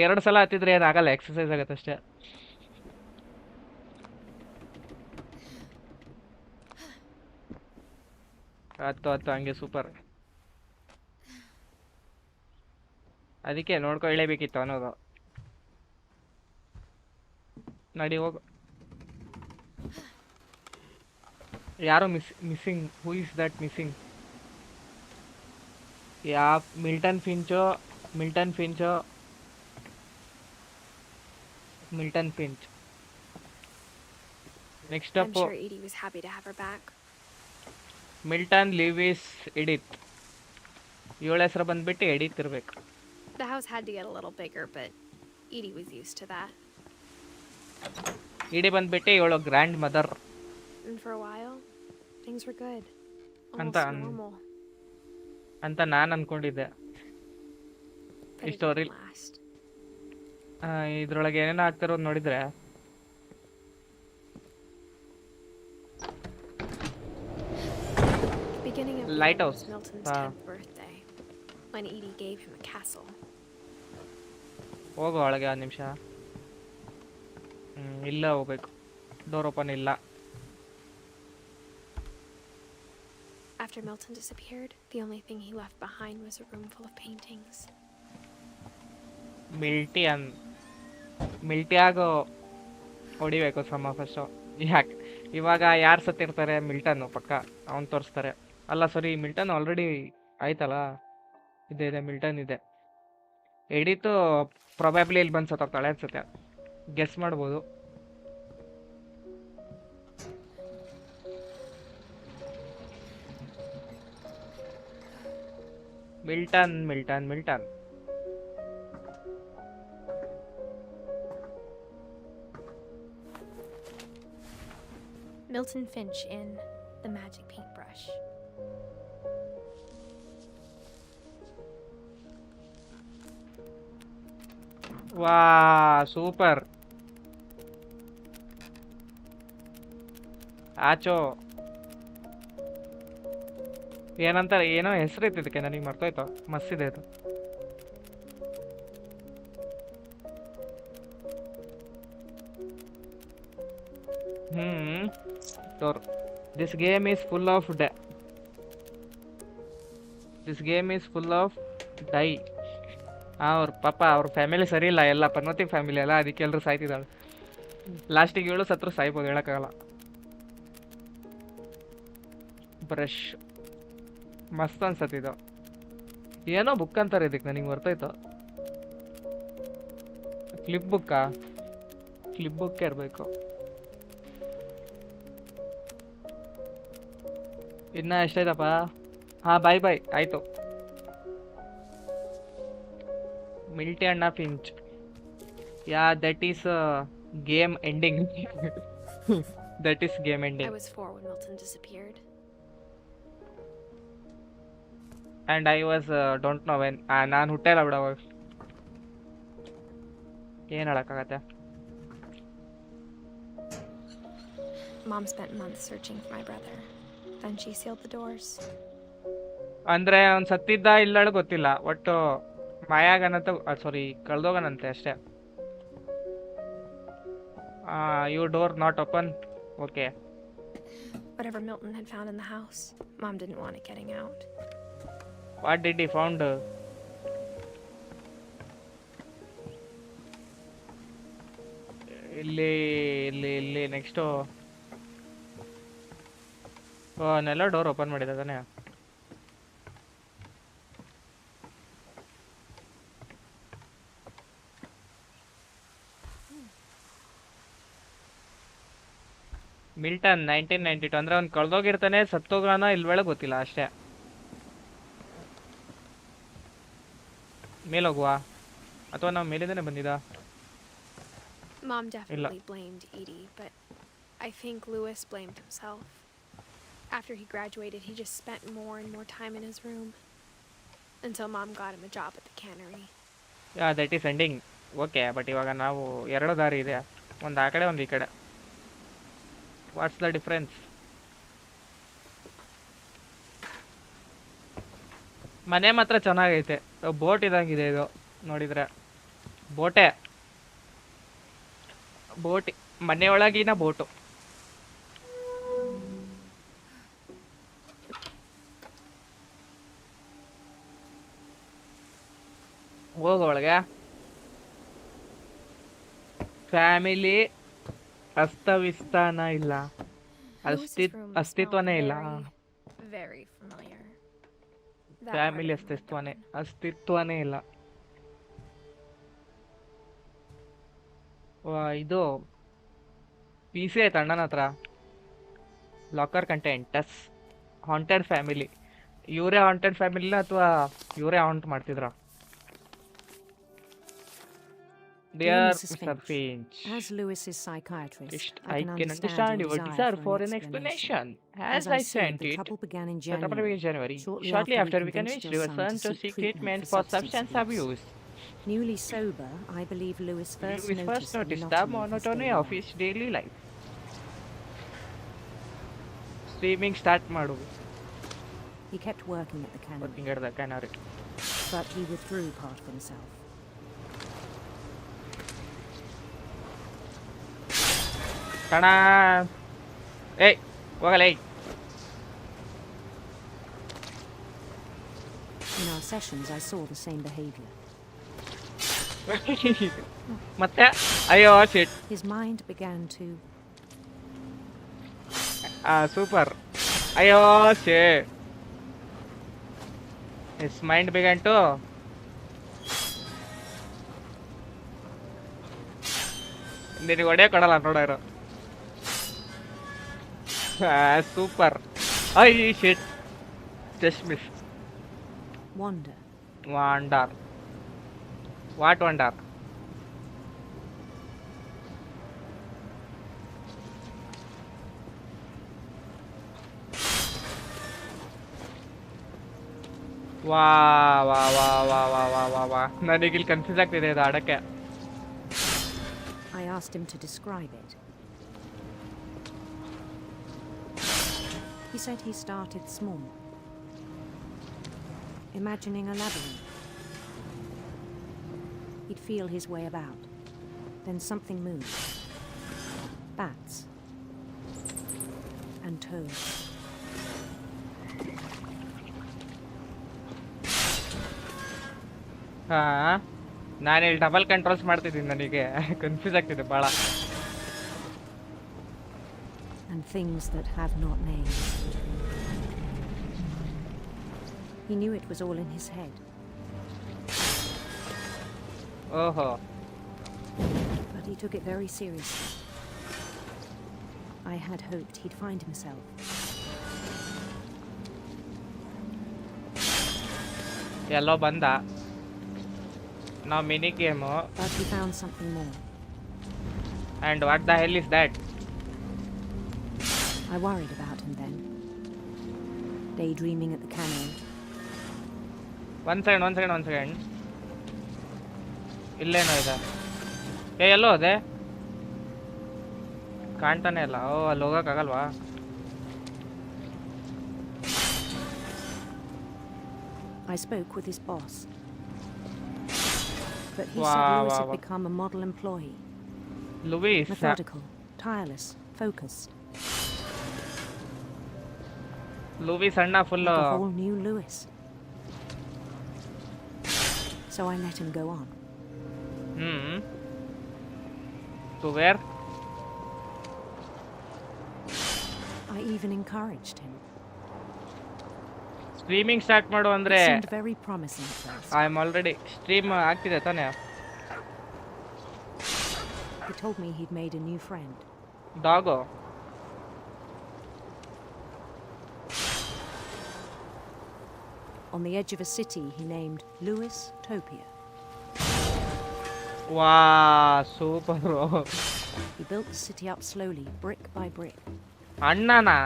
S1: 2 ಸಲ ಹತ್ತಿದ್ರೆ ಏನಾಗಲ್ಲ, ಎಕ್ಸಸೈಸ್ ಆಗತ್ತೆ ಅಷ್ಟೇ. ಹತ್ತು ಹಂಗೆ ಸೂಪರ್. ಅದಕ್ಕೆ ನೋಡ್ಕೊ ಇಳಿಬೇಕಿತ್ತು ಅನ್ನೋದು. ನಡಿ ಹೋಗು. ಯಾರೋ missing. Who is that missing? Milton Finch. Next
S2: I'm
S1: up
S2: sure Edie was happy to have her back.
S1: Milton ಲಿವಿಸ್ ಎಡಿತ್. 7 ಹೆಸರು ಬಂದ್ಬಿಟ್ಟು ಎಡಿತ್ ಇರ್ಬೇಕು.
S2: The house had to get a little bigger, but Edie was used to that.
S1: ಇಡಿ ಬಂದ್ಬಿಟ್ಟು 7 grand mother
S2: And for a while, things were good.
S1: ಅಂತ
S2: Almost normal.
S1: ಅಂತ ನಾನು ಅನ್ಕೊಂಡಿದ್ದೆ.
S2: But
S1: ಈ
S2: it
S1: ಸ್ಟೋರಿ
S2: didn't last.
S1: ಇದ್ರೊಳಗೆ ಏನೇನೋ ಆಗ್ತಿರೋದು ನೋಡಿದ್ರೆ
S2: Beginning of the
S1: Lighthouse.
S2: year was Milton's 10th birthday, when Edie gave him a castle.
S1: ಹೋಗು ಒಳಗೆ 1 ನಿಮಿಷ. ಇಲ್ಲ, ಹೋಗ್ಬೇಕು. ಡೋರ್ ಓಪನ್ ಇಲ್ಲ.
S2: After Milton disappeared, the only thing he left behind was a room full of paintings.
S1: ಮಿಲ್ಟಿಯಾಗೋ ಹೊಡಿಬೇಕು ಸಮ first. ಯಾಕೆ ಇವಾಗ ಯಾರು ಸತ್ತಿರ್ತಾರೆ? ಮಿಲ್ಟನ್ನು ಪಕ್ಕ ಅವನು ತೋರಿಸ್ತಾರೆ. ಅಲ್ಲ ಸಾರಿ, ಮಿಲ್ಟನ್ ಆಲ್ರೆಡಿ ಆಯ್ತಲ್ಲ. ಇದೆ ಮಿಲ್ಟನ್ ಇದೆ. ಎಡಿತು ಪ್ರೊಬ್ಯಾಬ್ಲಿ ಇಲ್ಲಿ ಬಂದು ಸತ್ತೋಗ್ತಾಳೆ ಅನ್ಸುತ್ತೆ. ಗೆಸ್ ಮಾಡ್ಬೋದು. Milton.
S2: Milton Finch in The Magic Paintbrush.
S1: ವಾ, ಸೂಪರ್. ಆಚೋ ಏನಂತಾರೆ, ಏನೋ ಹೆಸರು ಇತ್ತು ಇದಕ್ಕೆ, ನನಗೆ ಮರ್ತೋಯ್ತು. ಮಸ್ತಿದೆ ಇದು. Door. This game is full of die. ಅವ್ರ ಪಾಪ ಅವ್ರ ಫ್ಯಾಮಿಲಿ ಸರಿ ಇಲ್ಲ, ಎಲ್ಲ ಪರ್ವತಿ ಫ್ಯಾಮಿಲಿ ಅಲ್ಲ, ಅದಕ್ಕೆ ಎಲ್ಲರೂ ಸಾಯ್ತಿದ್ದಾಳೆ. ಲಾಸ್ಟಿಗೆ 7 ಸತ್ರು ಸಾಯ್ಬೋದು, ಹೇಳೋಕ್ಕಾಗಲ್ಲ. ಬ್ರಷ್ ಮಸ್ತ್ ಅನ್ಸತ್ತಿದ್ದು. ಏನೋ ಬುಕ್ ಅಂತಾರೆ ಇದಕ್ಕೆ, ನನಗೆ ಬರ್ತೈತು. ಕ್ಲಿಪ್ ಬುಕ್ ಇರಬೇಕು. ಇನ್ನ ಎಷ್ಟೈತಪ್ಪ? ಬಾಯ್ ಆಯ್ತು. ಮಿಲ್ಟಿ ಅಣ್ಣ Finch. That is game ending.
S2: I was 4 when Milton disappeared.
S1: And I was don't know when. ನಾನು ಹುಟ್ಟೆಲ್ಲ ಬಿಡ ಅವಾಗ. ಏನು ಹೇಳಕ್ಕಾಗತ್ತೆ?
S2: Mom spent months searching for my brother. Then she sealed the doors.
S1: ಅಂದ್ರೆ ಅವ್ನು ಸತ್ತಿದ್ದ ಇಲ್ಲ ಗೊತ್ತಿಲ್ಲ, ಒಟ್ಟು ಮಾಯಾಗನಂತ, ಸಾರಿ ಕಳ್ದೋಗನಂತೆ ಅಷ್ಟೇ. You door not open. Okay.
S2: Whatever Milton had found in the house, Mom didn't want it getting out.
S1: What did he found? ಇಲ್ಲಿ next ಅವನ್ನೆಲ್ಲ door open ಮಾಡಿದ ತಾನೆ. ಮಿಲ್ಟನ್ 1992 ಅಂದ್ರೆ ಅವ್ನು ಕಳ್ದೋಗಿರ್ತಾನೆ, ಸತ್ತೋಗೋಣ ಇಲ್ವೇಳ ಗೊತ್ತಿಲ್ಲ ಅಷ್ಟೇ. ಮೇಲೋಗುವ ಅಥವಾ ನಾವು ಮೇಲಿಂದನೇ ಬಂದಿದ್ದ?
S2: Mom definitely blamed Edie, but I think Louis blamed himself. After he graduated, he just spent more and more time in his room until Mom got him a job at the cannery.
S1: Yeah, that is ending. Okay, but ಇವಾಗ ನಾವು ಎರಡು ದಾರಿ ಇದೆ, ಒಂದು ಆ ಕಡೆ ಒಂದು ಈ ಕಡೆ. What's the difference? ಮನೆ ಮಾತ್ರ ಚೆನ್ನಾಗೈತೆ, ಬೋಟ್ ಇದಂಗಿದೆ ಇದು ನೋಡಿದ್ರೆ. ಬೋಟ್ ಮನೆಯೊಳಗಿನ ಬೋಟು. ಹೋಗೊಳಗೆ ಫ್ಯಾಮಿಲಿ ಅಸ್ತವ್ಯಸ್ತನ ಇಲ್ಲ, ಅಸ್ತಿತ್ವನೇ ಇಲ್ಲ. ಫ್ಯಾಮಿಲಿ ಅಸ್ತಿತ್ವನೇ ಇಲ್ಲ. ಇದು ಪಿ ಸಿ ಆಯ್ತು ಅಣ್ಣನ ಹತ್ರ. Locker contents haunted family. ಇವರೇ ಹಾಂಟೆಡ್ ಫ್ಯಾಮಿಲಿನ ಅಥವಾ ಇವರೇ ಹಾಂಟ್ ಮಾಡ್ತಿದ್ರ? Dear Mr. Finch,
S13: as Lewis's psychiatrist,
S1: I can understand your desire for an explanation. As I sent it,
S13: the couple began in
S1: January, shortly after we convinced your son to seek treatment for substance abuse.
S13: Newly sober, I believe Lewis first noticed
S1: the monotony of his daily life. Streaming start madu.
S13: He kept working at the cannery. But he withdrew part of himself.
S1: Tana! Hey! Wagale!
S13: In our sessions, I saw the same behavior.
S1: Matte? Ayo, shit.
S13: His mind began to...
S1: super. Ayo, shit. His mind began to... ನಿನಗೆ ಹೊಡೆ ಕೊಡಲ್ಲ ನೋಡೋರು. Super. I shit, just miss.
S13: Wonder.
S1: What wonder? ವಾ ನನಗಿಲ್ಲಿ confuse ಆಗ್ತಿದೆ ಇದು ಆಡಕ್ಕೆ.
S13: I asked him to describe it. He said he started small, imagining a labyrinth. He'd feel his way about. Then something moved. Bats. And toads.
S1: ನಾನಿಲ್ಲಿ double controls ಮಾಡ್ತಿದ್ದೀನಿ, ನನಗೆ confuse ಆಗ್ತಿದೆ ಭಾಳ.
S13: And things that have not names. He knew it was all in his head.
S1: Oh.
S13: But he took it very seriously. I had hoped he'd find himself.
S1: ಎಲ್ಲೋ ಬಂದ. Now mini game.
S13: But he found something more.
S1: And what the hell is that?
S13: I worried about him then. Daydreaming at the canyon.
S1: One second. ಇಲ್ಲೇನೋ ಇದೆ. ಎಲ್ಲೋ ಅದೇ ಕಾಣ್ತಾನೆ ಇಲ್ಲ. ಅಲ್ಲಿ ಹೋಗಕ್ಕಾಗಲ್ವಾ?
S13: I spoke with his boss. But he said Lewis had become a model employee.
S1: Louis.
S13: Methodical, tireless, focused.
S1: Louis ಅಣ್ಣ full.
S13: Like a whole new Lewis. So I let him go on.
S1: To where?
S13: I even encouraged him.
S1: Streaming start ಮಾಡು ಅಂದ್ರೆ
S13: It seemed very promising at first.
S1: I am already stream ಆಗ್ತಿದೆ ತಾನೆ.
S13: He told me he'd made a new friend.
S1: Doggo.
S13: On the edge of a city he named Louis Topia.
S1: Wow, super bro.
S13: He built the city up slowly, brick by brick.
S1: Annana.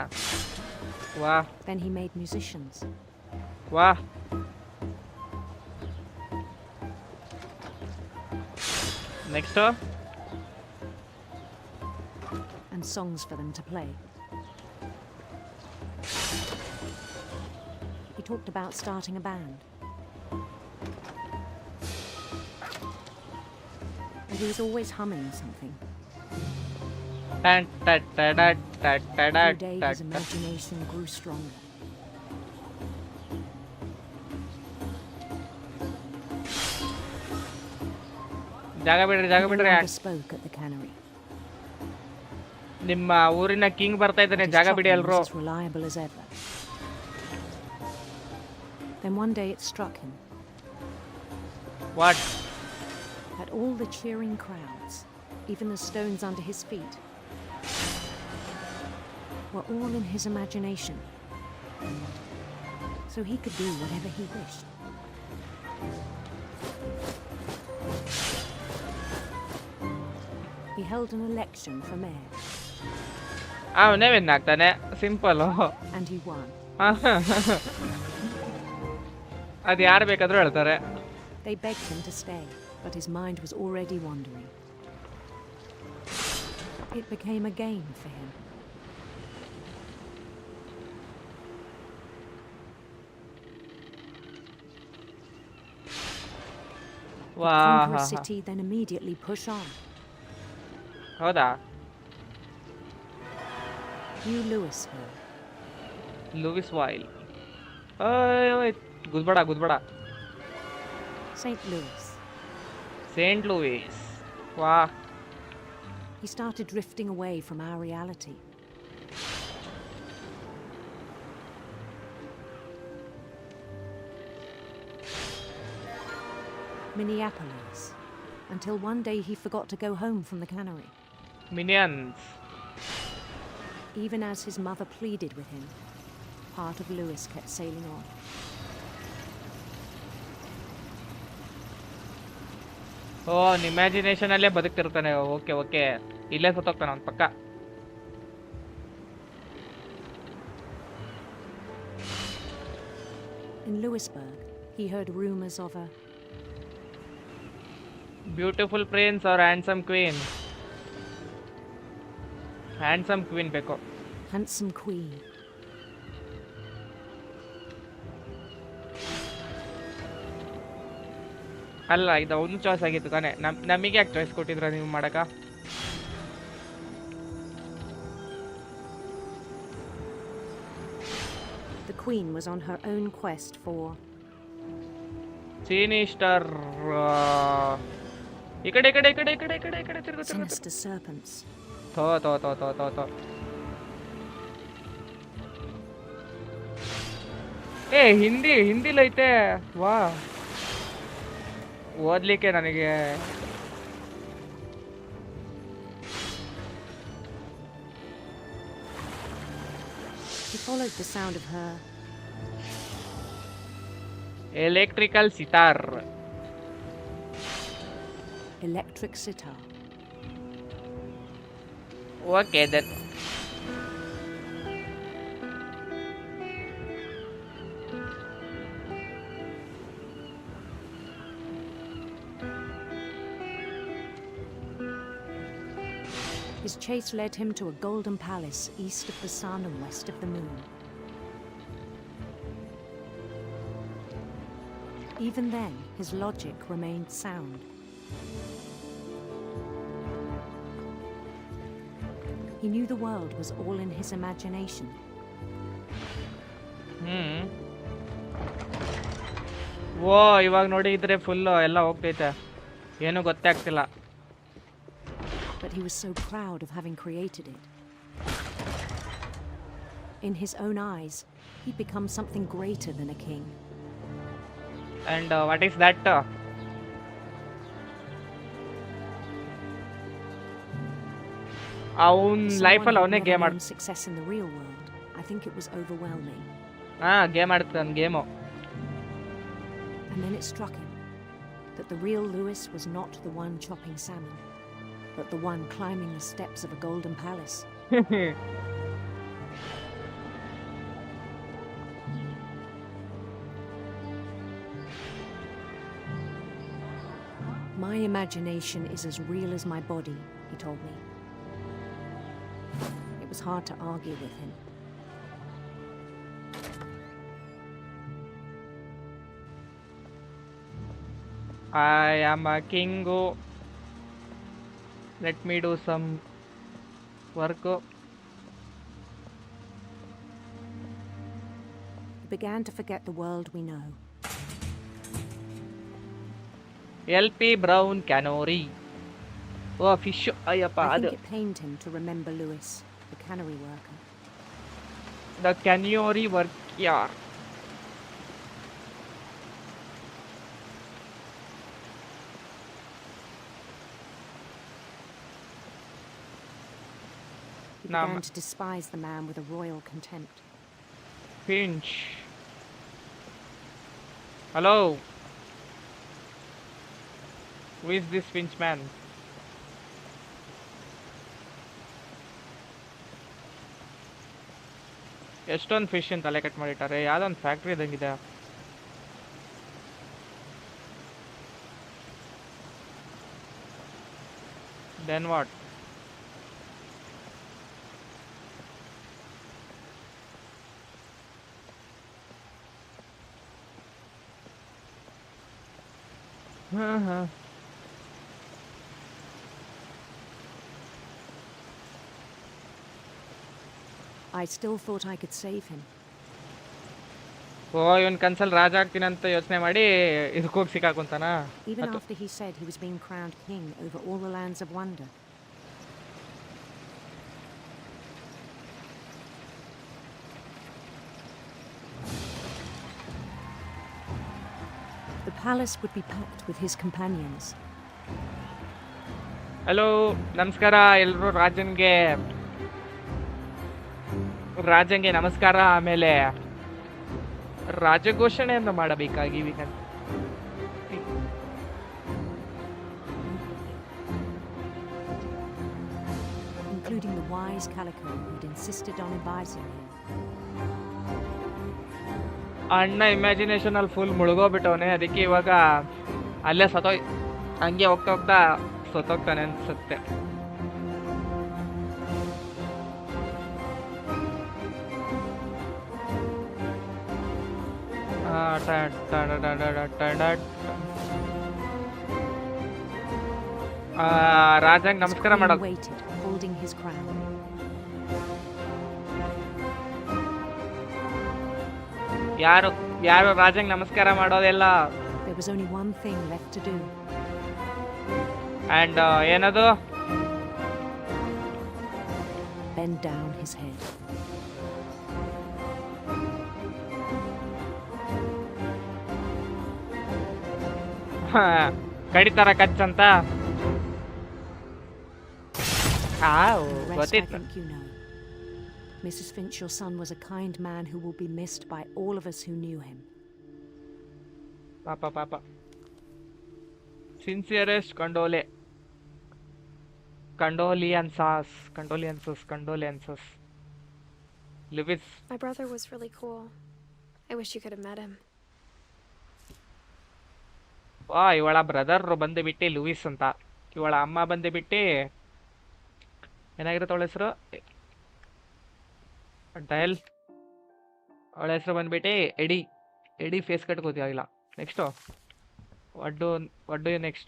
S1: Wow.
S13: Then he made musicians.
S1: Wow. Next up.
S13: And songs for them to play. He talked about starting a band. And he was always humming something. Every day his imagination grew stronger.
S1: ಜಾಗ ಬಿಡ್ರಿ
S13: spoke at the cannery.
S1: ನಿಮ್ಮ ಊರಿನ king ಬರ್ತಾ ಇದ್ದಾನೆ, ಜಾಗ ಬಿಡಿ ಎಲ್ರು.
S13: As reliable as ever. Then one day it struck him.
S1: What?
S13: That all the cheering crowds, even the stones under his feet, were all in his imagination. So he could do whatever he wished. He held an election for mayor.
S1: ಅವನೇ win ಆಗ್ತಾನೆ, simple.
S13: And he won.
S1: ಅದು ಯಾರು ಬೇಕಾದ್ರೂ ಹೇಳ್ತಾರೆ.
S13: They begged him to stay, but his mind was already wandering. It became a game for him. Conquer a city, then immediately push on.
S1: ಹೌದಾ?
S13: New Louisville.
S1: Louisville. ಓಯ್ ಗುದ್ಬೇಡ.
S13: St. Louis.
S1: St. Louis. Wow.
S13: He started drifting away from our reality. Minneapolis. Until one day he forgot to go home from the cannery.
S1: Minions.
S13: Even as his mother pleaded with him, part of Louis kept sailing on.
S1: ಓ, imagination ಅಲ್ಲೇ ಬದುಕ್ತಿರ್ತಾನೆ. Okay ಇಲ್ಲೇ ಸತ್ತೋಗ್ತಾನೆ ಅವನ ಪಕ್ಕ.
S13: In Louisburg, he heard rumors of a
S1: beautiful prince or handsome queen. Handsome queen ಬೇಕು.
S13: Handsome queen.
S1: ಅಲ್ಲ, ಇದು ಒಂದು ಚಾಯ್ಸ್ ಆಗಿತ್ತು ತಾನೆ. ನಮಗೆ ಯಾಕೆ ಚಾಯ್ಸ್ ಕೊಟ್ಟಿದ್ರ ನೀವು ಮಾಡಕ?
S13: The queen was on her own quest for
S1: Sinister. ಈ ಕಡೆ ತಿರುಗು.
S13: sinister serpents.
S1: ಥೋ. ಹಿಂದಿಲೈತೆ. ವಾ, ಓದ್ಲಿಕ್ಕೆ ನನಗೆ
S13: He followed the sound of her
S1: electrical sitar.
S13: Electric sitar.
S1: Okay then.
S13: His chase led him to a golden palace east of the sun and west of the moon. Even then, his logic remained sound. He knew the world was all in his imagination.
S1: ಓ, ಇವಾಗ ನೋಡಿದ್ರೆ full ಎಲ್ಲ ಹೋಗ್ತೈತೆ, ಏನು ಗೊತ್ತೇ ಆಗ್ತಿಲ್ಲ.
S13: But he was so proud of having created it. In his own eyes, he'd become something greater than a king.
S1: And what is that? ಅವನ್ ಲೈಫಲ್ಲಿ ಅವನೇ game ಆಡ್ತಾನೆ.
S13: Success in the real world. I think it was overwhelming.
S1: Game ಆಡ್ತಾನೆ game.
S13: And then it struck him that the real Lewis was not the one chopping salmon, but the one climbing the steps of a golden palace. My imagination is as real as my body, he told me. It was hard to argue with him.
S1: I am a kingo. Let me do some work.
S13: He began to forget the world we know.
S1: LP Brown Cannery. Oh, fish. Ayappa.
S13: I think it pained him to remember Lewis, the cannery worker.
S1: The cannery worker.
S13: He began to despise the man with a royal contempt.
S1: Finch. Hello. Who is this Finch man? ಎಷ್ಟೊಂದು fish ತಲೆ cut ಮಾಡಿಟ್ಟಾರೆ. ಯಾವ್ದೊಂದು factory ಇದ್ದಂಗಿದೆ. Then what?
S13: I still thought I could save him.
S1: ಇವನ್ ಕನ್ಸಲ್ ರಾಜ ಆಗ್ತೀನಂತ ಯೋಚನೆ ಮಾಡಿ ಇದಕ್ಕೋಗಿ ಸಿಕ್ಕಾಕೊಂತಾನ.
S13: Even after he said he was being crowned king over all the lands of wonder. The palace would be packed with his companions.
S1: Hello ನಮಸ್ಕಾರ ಎಲ್ರು. ರಾಜಂಗೆ ನಮಸ್ಕಾರ. ಆಮೇಲೆ ರಾಜಘೋಷಣೆಯನ್ನು ಮಾಡಬೇಕಾಗಿ
S13: including the wise Calico who'd insisted on advising him.
S1: ಅಣ್ಣ imagination ಅಲ್ಲಿ full ಮುಳುಗೋಗ್ಬಿಟ್ಟವನೆ. ಅದಕ್ಕೆ ಇವಾಗ ಅಲ್ಲೇ ಹಂಗೆ ಹೋಗ್ತಾ ಹೋಗ್ತಾ ಸತ್ತೋಗ್ತಾನೆ ಅನ್ಸುತ್ತೆ. ರಾಜಂಗ್ ನಮಸ್ಕಾರ ಮಾಡೋದು. ಯಾರು ಯಾರು ರಾಜಂಗ್ ನಮಸ್ಕಾರ ಮಾಡೋದೆಲ್ಲ.
S13: There was only one thing left to do.
S1: And ಏನದು?
S13: Bend down his head.
S1: ಕಡಿತಾರ ಕಚ್ಚಂತ. ಗೊತ್ತಿತ್ತು.
S13: Mrs. Finch, your son was a kind man who will be missed by all of us who knew him.
S1: ಪಾಪ. Sincerest condolences. Lewis.
S2: My brother was really cool. I wish you could have met him.
S1: ಇವಳ brother ಬಂದುಬಿಟ್ಟು Louis ಅಂತ. ಇವಳ ಅಮ್ಮ ಬಂದುಬಿಟ್ಟು ಏನಾಗಿರುತ್ತೆ ಅವಳ ಹೆಸರು? ಡಯಲ್. ಅವಳ ಹೆಸರು ಬಂದ್ಬಿಟ್ಟು ಎಡಿ ಫೇಸ್ ಕಟ್ ಗೊತ್ತಾಗಿಲ್ಲ. Next what do you next?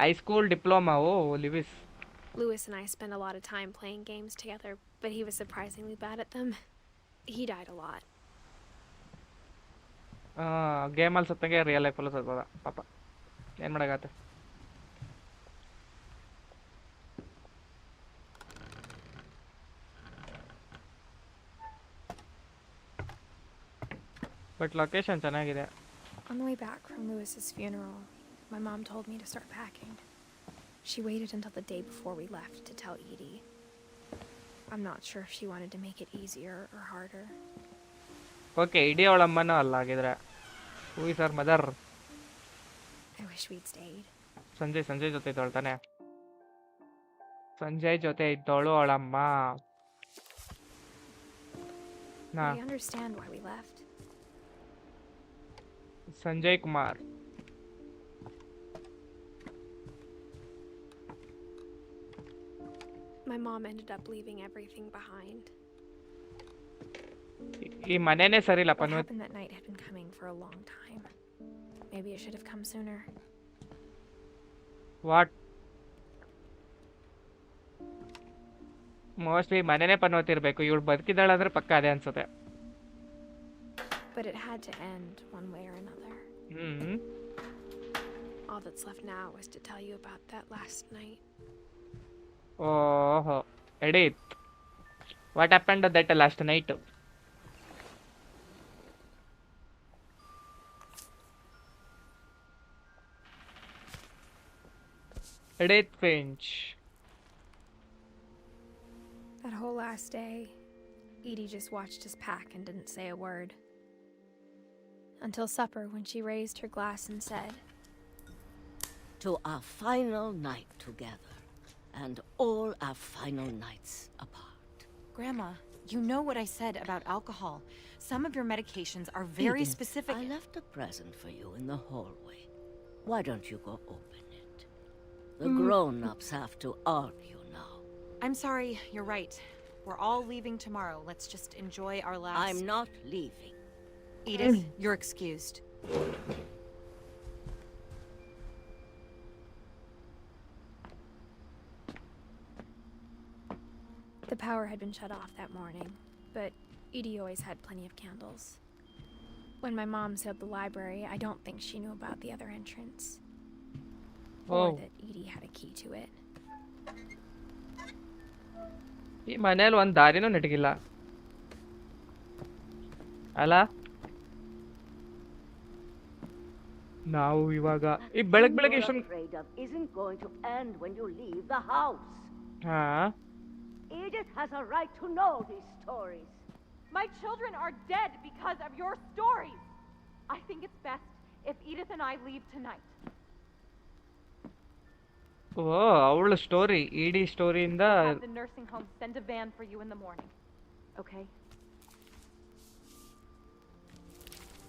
S1: High school diploma. Oh, Lewis.
S2: Lewis and I spent a lot of time playing games together, but he was surprisingly bad at them. He died a lot.
S1: Game ಅಲ್ಲಿ ಸತ್ತಂಗೆ real ಲೈಫಲ್ಲೂ ಸತ್ತದ ಪಾಪ. ಏನು ಮಾಡೋಕ್ಕಾಗತ್ತೆ? But location ಚೆನ್ನಾಗಿದೆ.
S2: On the way back from Lewis's funeral, my mom told me to start packing. She waited until the day before we left to tell Edie. I'm not sure if she wanted to make it easier or harder.
S1: Okay, ಇಡೀ ಅವಳ ಅಮ್ಮನೂ ಅಲ್ಲ ಆಗಿದ್ರೆ. Who is our mother?
S2: I wish we'd stayed.
S1: Sanjay ಜೊತೆ ಇದ್ದವಳು ತಾನೆ. ಸಂಜಯ್ ಜೊತೆ ಇದ್ದವಳು ಅವಳಮ್ಮ.
S2: I understand why we left.
S1: Sanjay Kumar.
S2: My mom ended up leaving everything behind.
S1: ಈ ಮನೆನೇ ಸರಿ ಇಲ್ಲ.
S2: What happened that night had been coming for a long time. Maybe it should have come sooner.
S1: ವಾಟ್? Mostly ಮನೆನೇ ಪನ್ವತ್ತಿರ್ಬೇಕು. ಇವಳು ಬದುಕಿದ್ದಾಳಂದ್ರೆ ಪಕ್ಕ ಅದೇ ಅನ್ಸುತ್ತೆ.
S2: But it had to end one way or another. All that's left now is to tell you about that last night.
S1: Oh, Edith. What happened that last night? Edith Finch.
S2: That whole last day, Edie just watched us pack and didn't say a word. Until supper, when she raised her glass and said,
S14: "To our final night together, and all our final nights apart."
S15: Grandma, you know what I said about alcohol. Some of your medications are very
S14: Edith,
S15: specific.
S14: I left a present for you in the hallway. Why don't you go open it? The grown-ups have to argue now.
S15: I'm sorry, you're right. We're all leaving tomorrow. Let's just enjoy our last...
S14: I'm not leaving.
S15: Edith, you're excused.
S2: The power had been shut off that morning, but Edie always had plenty of candles. When my mom sealed the library, I don't think she knew about the other entrance. Or that Edie had a key to it.
S1: ಈ ಮನೇಲಿ ಒಂದು ದಾರಿನೂ ನೆಟಗಿಲ್ಲ ಅಲ್ಲ. ನಾವು ಇವಾಗ ಈ ಬೆಳಗ್ಗೆ
S14: isn't going to end when you leave the house. Edith has a right to know these stories.
S16: My children are dead because of your stories. I think it's best if Edith and I leave tonight.
S1: ಅವಳ story, ಇಡೀ ಸ್ಟೋರಿಯಿಂದ
S16: Have the nursing home send a van for you in the morning. Okay?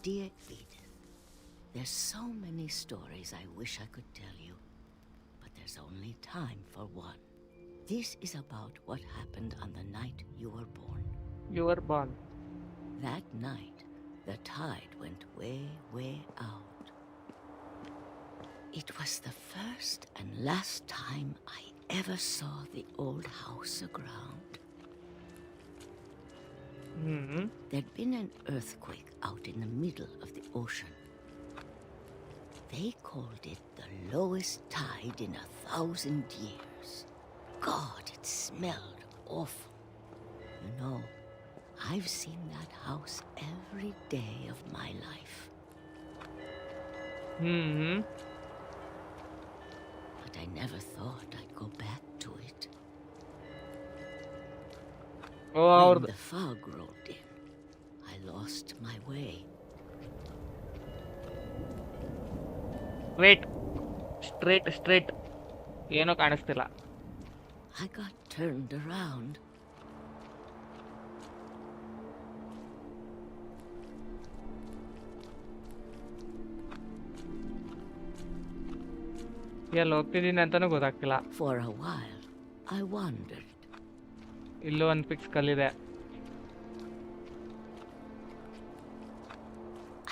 S14: Dear Edith, there's so many stories I wish I could tell you, but there's only time for one. This is about what happened on the night you were born.
S1: You were born.
S14: That night, the tide went way, way out. It was the first and last time I ever saw the old house aground. There'd been an earthquake out in the middle of the ocean. They called it the lowest tide in 1,000 years. God, it smelled awful. You know, I've seen that house every day of my life. But I never thought I'd go back to it. When the fog rolled in, I lost my way.
S1: Wait. Straight. ಏನೋ ಕಾಣಿಸ್ತಿಲ್ಲ.
S14: I got turned around.
S1: ಎಲ್ಲಿ ಹೋಗ್ತಿದ್ದೀನಿ ಅಂತಾನೂ ಗೊತ್ತಾಗ್ತಿಲ್ಲ.
S14: For a while, I wandered.
S1: ಇಲ್ಲೂ ಒಂದು fix ಕಲ್ಲಿದೆ.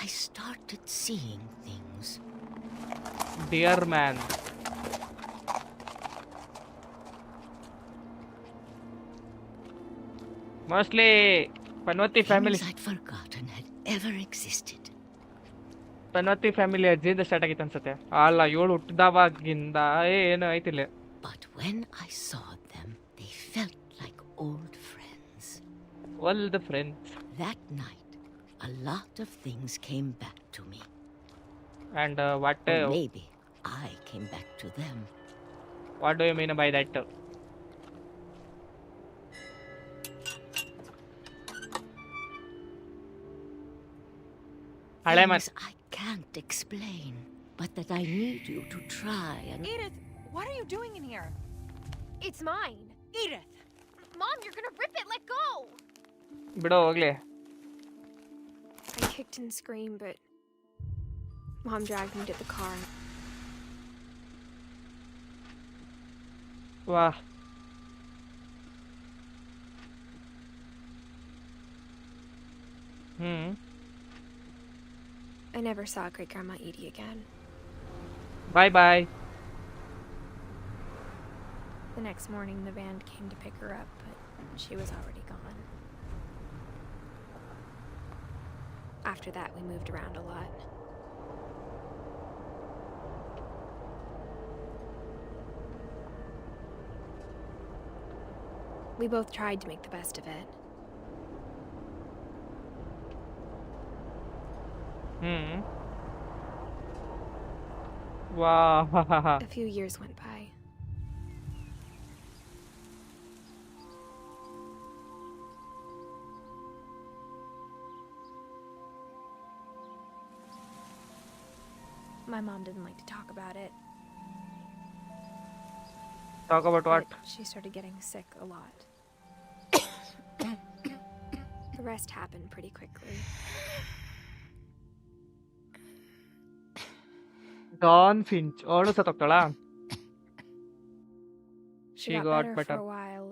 S14: I started seeing things.
S1: Dear man. Mostly Panwati family.
S14: Things I'd forgotten had ever existed.
S1: Panwati family ಅಜ್ಜಿಯಿಂದ start ಆಗಿತ್ತು ಅನ್ಸುತ್ತೆ. ಅಲ್ಲ, ಇವಳು ಹುಟ್ಟಿದವಾಗಿಂದ ಏನು ಆಯ್ತಿಲ್ಲ.
S14: But when I saw them, they felt like old friends.
S1: Old friends.
S14: That night, a lot of things came back to me.
S1: And
S14: Or maybe I came back to them.
S1: what do you mean by that?
S14: Things I can't explain, but that I need you to try and...
S15: Edith, what are you doing in here?
S4: It's mine.
S15: Edith!
S4: Mom, you're gonna rip it. Let go.
S1: ಬಿಡು ಹೋಗ್ಲಿ.
S2: I kicked and screamed, but Mom dragged me to the car.
S1: Wow.
S2: I never saw Great Grandma Edie again.
S1: Bye.
S2: The next morning, the van came to pick her up, but she was already gone. After that, we moved around a lot. We both tried to make the best of it.
S1: Wow.
S2: A few years went by. My mom didn't like to talk about it.
S1: Talk about what?
S2: But she started getting sick a lot. The rest happened pretty quickly.
S1: Dawn Finch. ಅವಳು ಸತ್ತೋಗ್ತಾಳಾ?
S2: She got better for a while.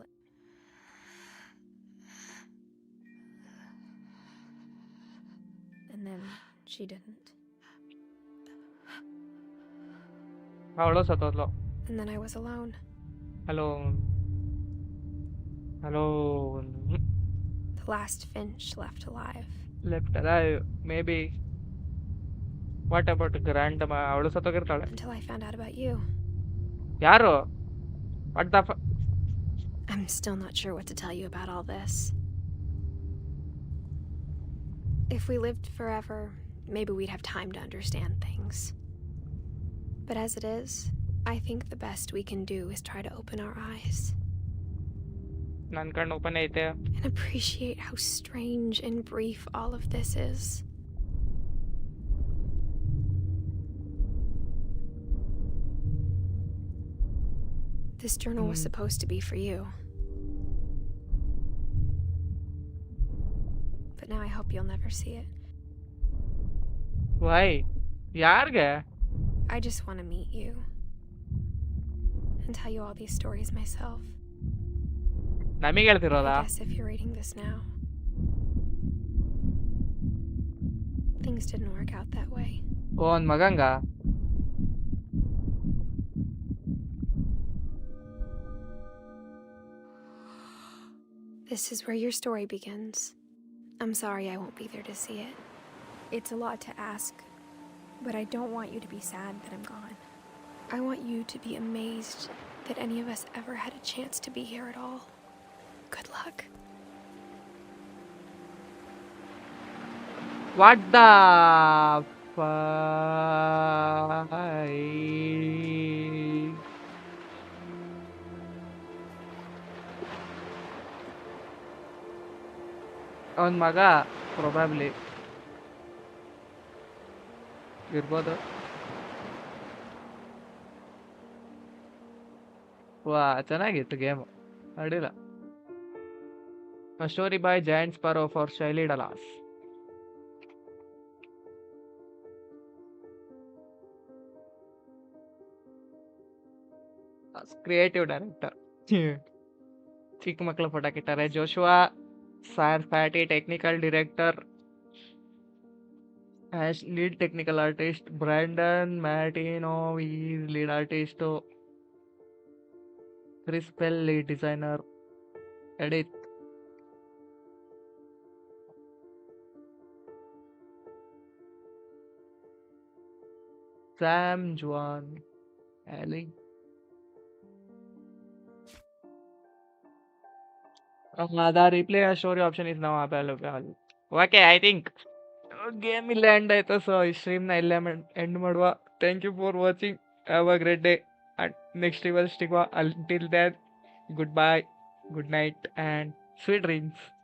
S2: And then she didn't.
S1: ಅವಳು ಸತ್ತೋದ್ಲು.
S2: And then I was alone.
S1: Alone.
S2: The last Finch left alive.
S1: Left alive, maybe. What about grandma? ಅವಳು ಸತ್ತೋಗಿರ್ತಾಳೆ.
S2: Until I found out about you.
S1: ಯಾರು? What the
S2: I'm still not sure what to tell you about all this. If we lived forever, maybe we'd have time to understand things. But as it is, I think the best we can do is try to open our eyes.
S1: ನನ್ನ ಕಣ್ಣು open ಐತೆ.
S2: And appreciate how strange and brief all of this is. This journal was supposed to be for you. But now I hope you'll never see it.
S1: Why? ಯಾರ್ಗೆ?
S2: I just want to meet you. And tell you all these stories myself.
S1: ನಮಗೆ ಹೇಳ್ತಿರೋದಾ?
S2: I guess if you're reading this now, things didn't work out that way.
S1: ಓ ಅವ್ನ್ ಮಗಂಗ?
S2: This is where your story begins. I'm sorry I won't be there to see it. It's a lot to ask, but I don't want you to be sad that I'm gone. I want you to be amazed that any of us ever had a chance to be here at all. Good luck.
S1: What the ಅವನ ಮಗ probably ಇರ್ಬೋದು. ವಾ ಚೆನ್ನಾಗಿತ್ತು game, ಅಡಿಲ್ಲ. A story by Giant Sparrow for Shiley Dallas. Creative director. ಚಿಕ್ಕ ಮಕ್ಕಳ photo ಹಾಕಿಟ್ಟಾರೆ. Joshua Sarfati technical director. Lead technical artist Brandon Matino is lead artist. Chris Bell lead designer. Edit Sam Juan Ali. The replay a story option is now available. Okay, I think game ಇಲ್ಲೇ end ಆಯ್ತು. So ಈ ಸ್ಟ್ರೀಮ್ನ ಇಲ್ಲೇ end ಮಾಡುವ. Thank you for watching. Have a great day and next ಇವಲ್ ಸಿಗುವ. Until then goodbye, good night and sweet dreams.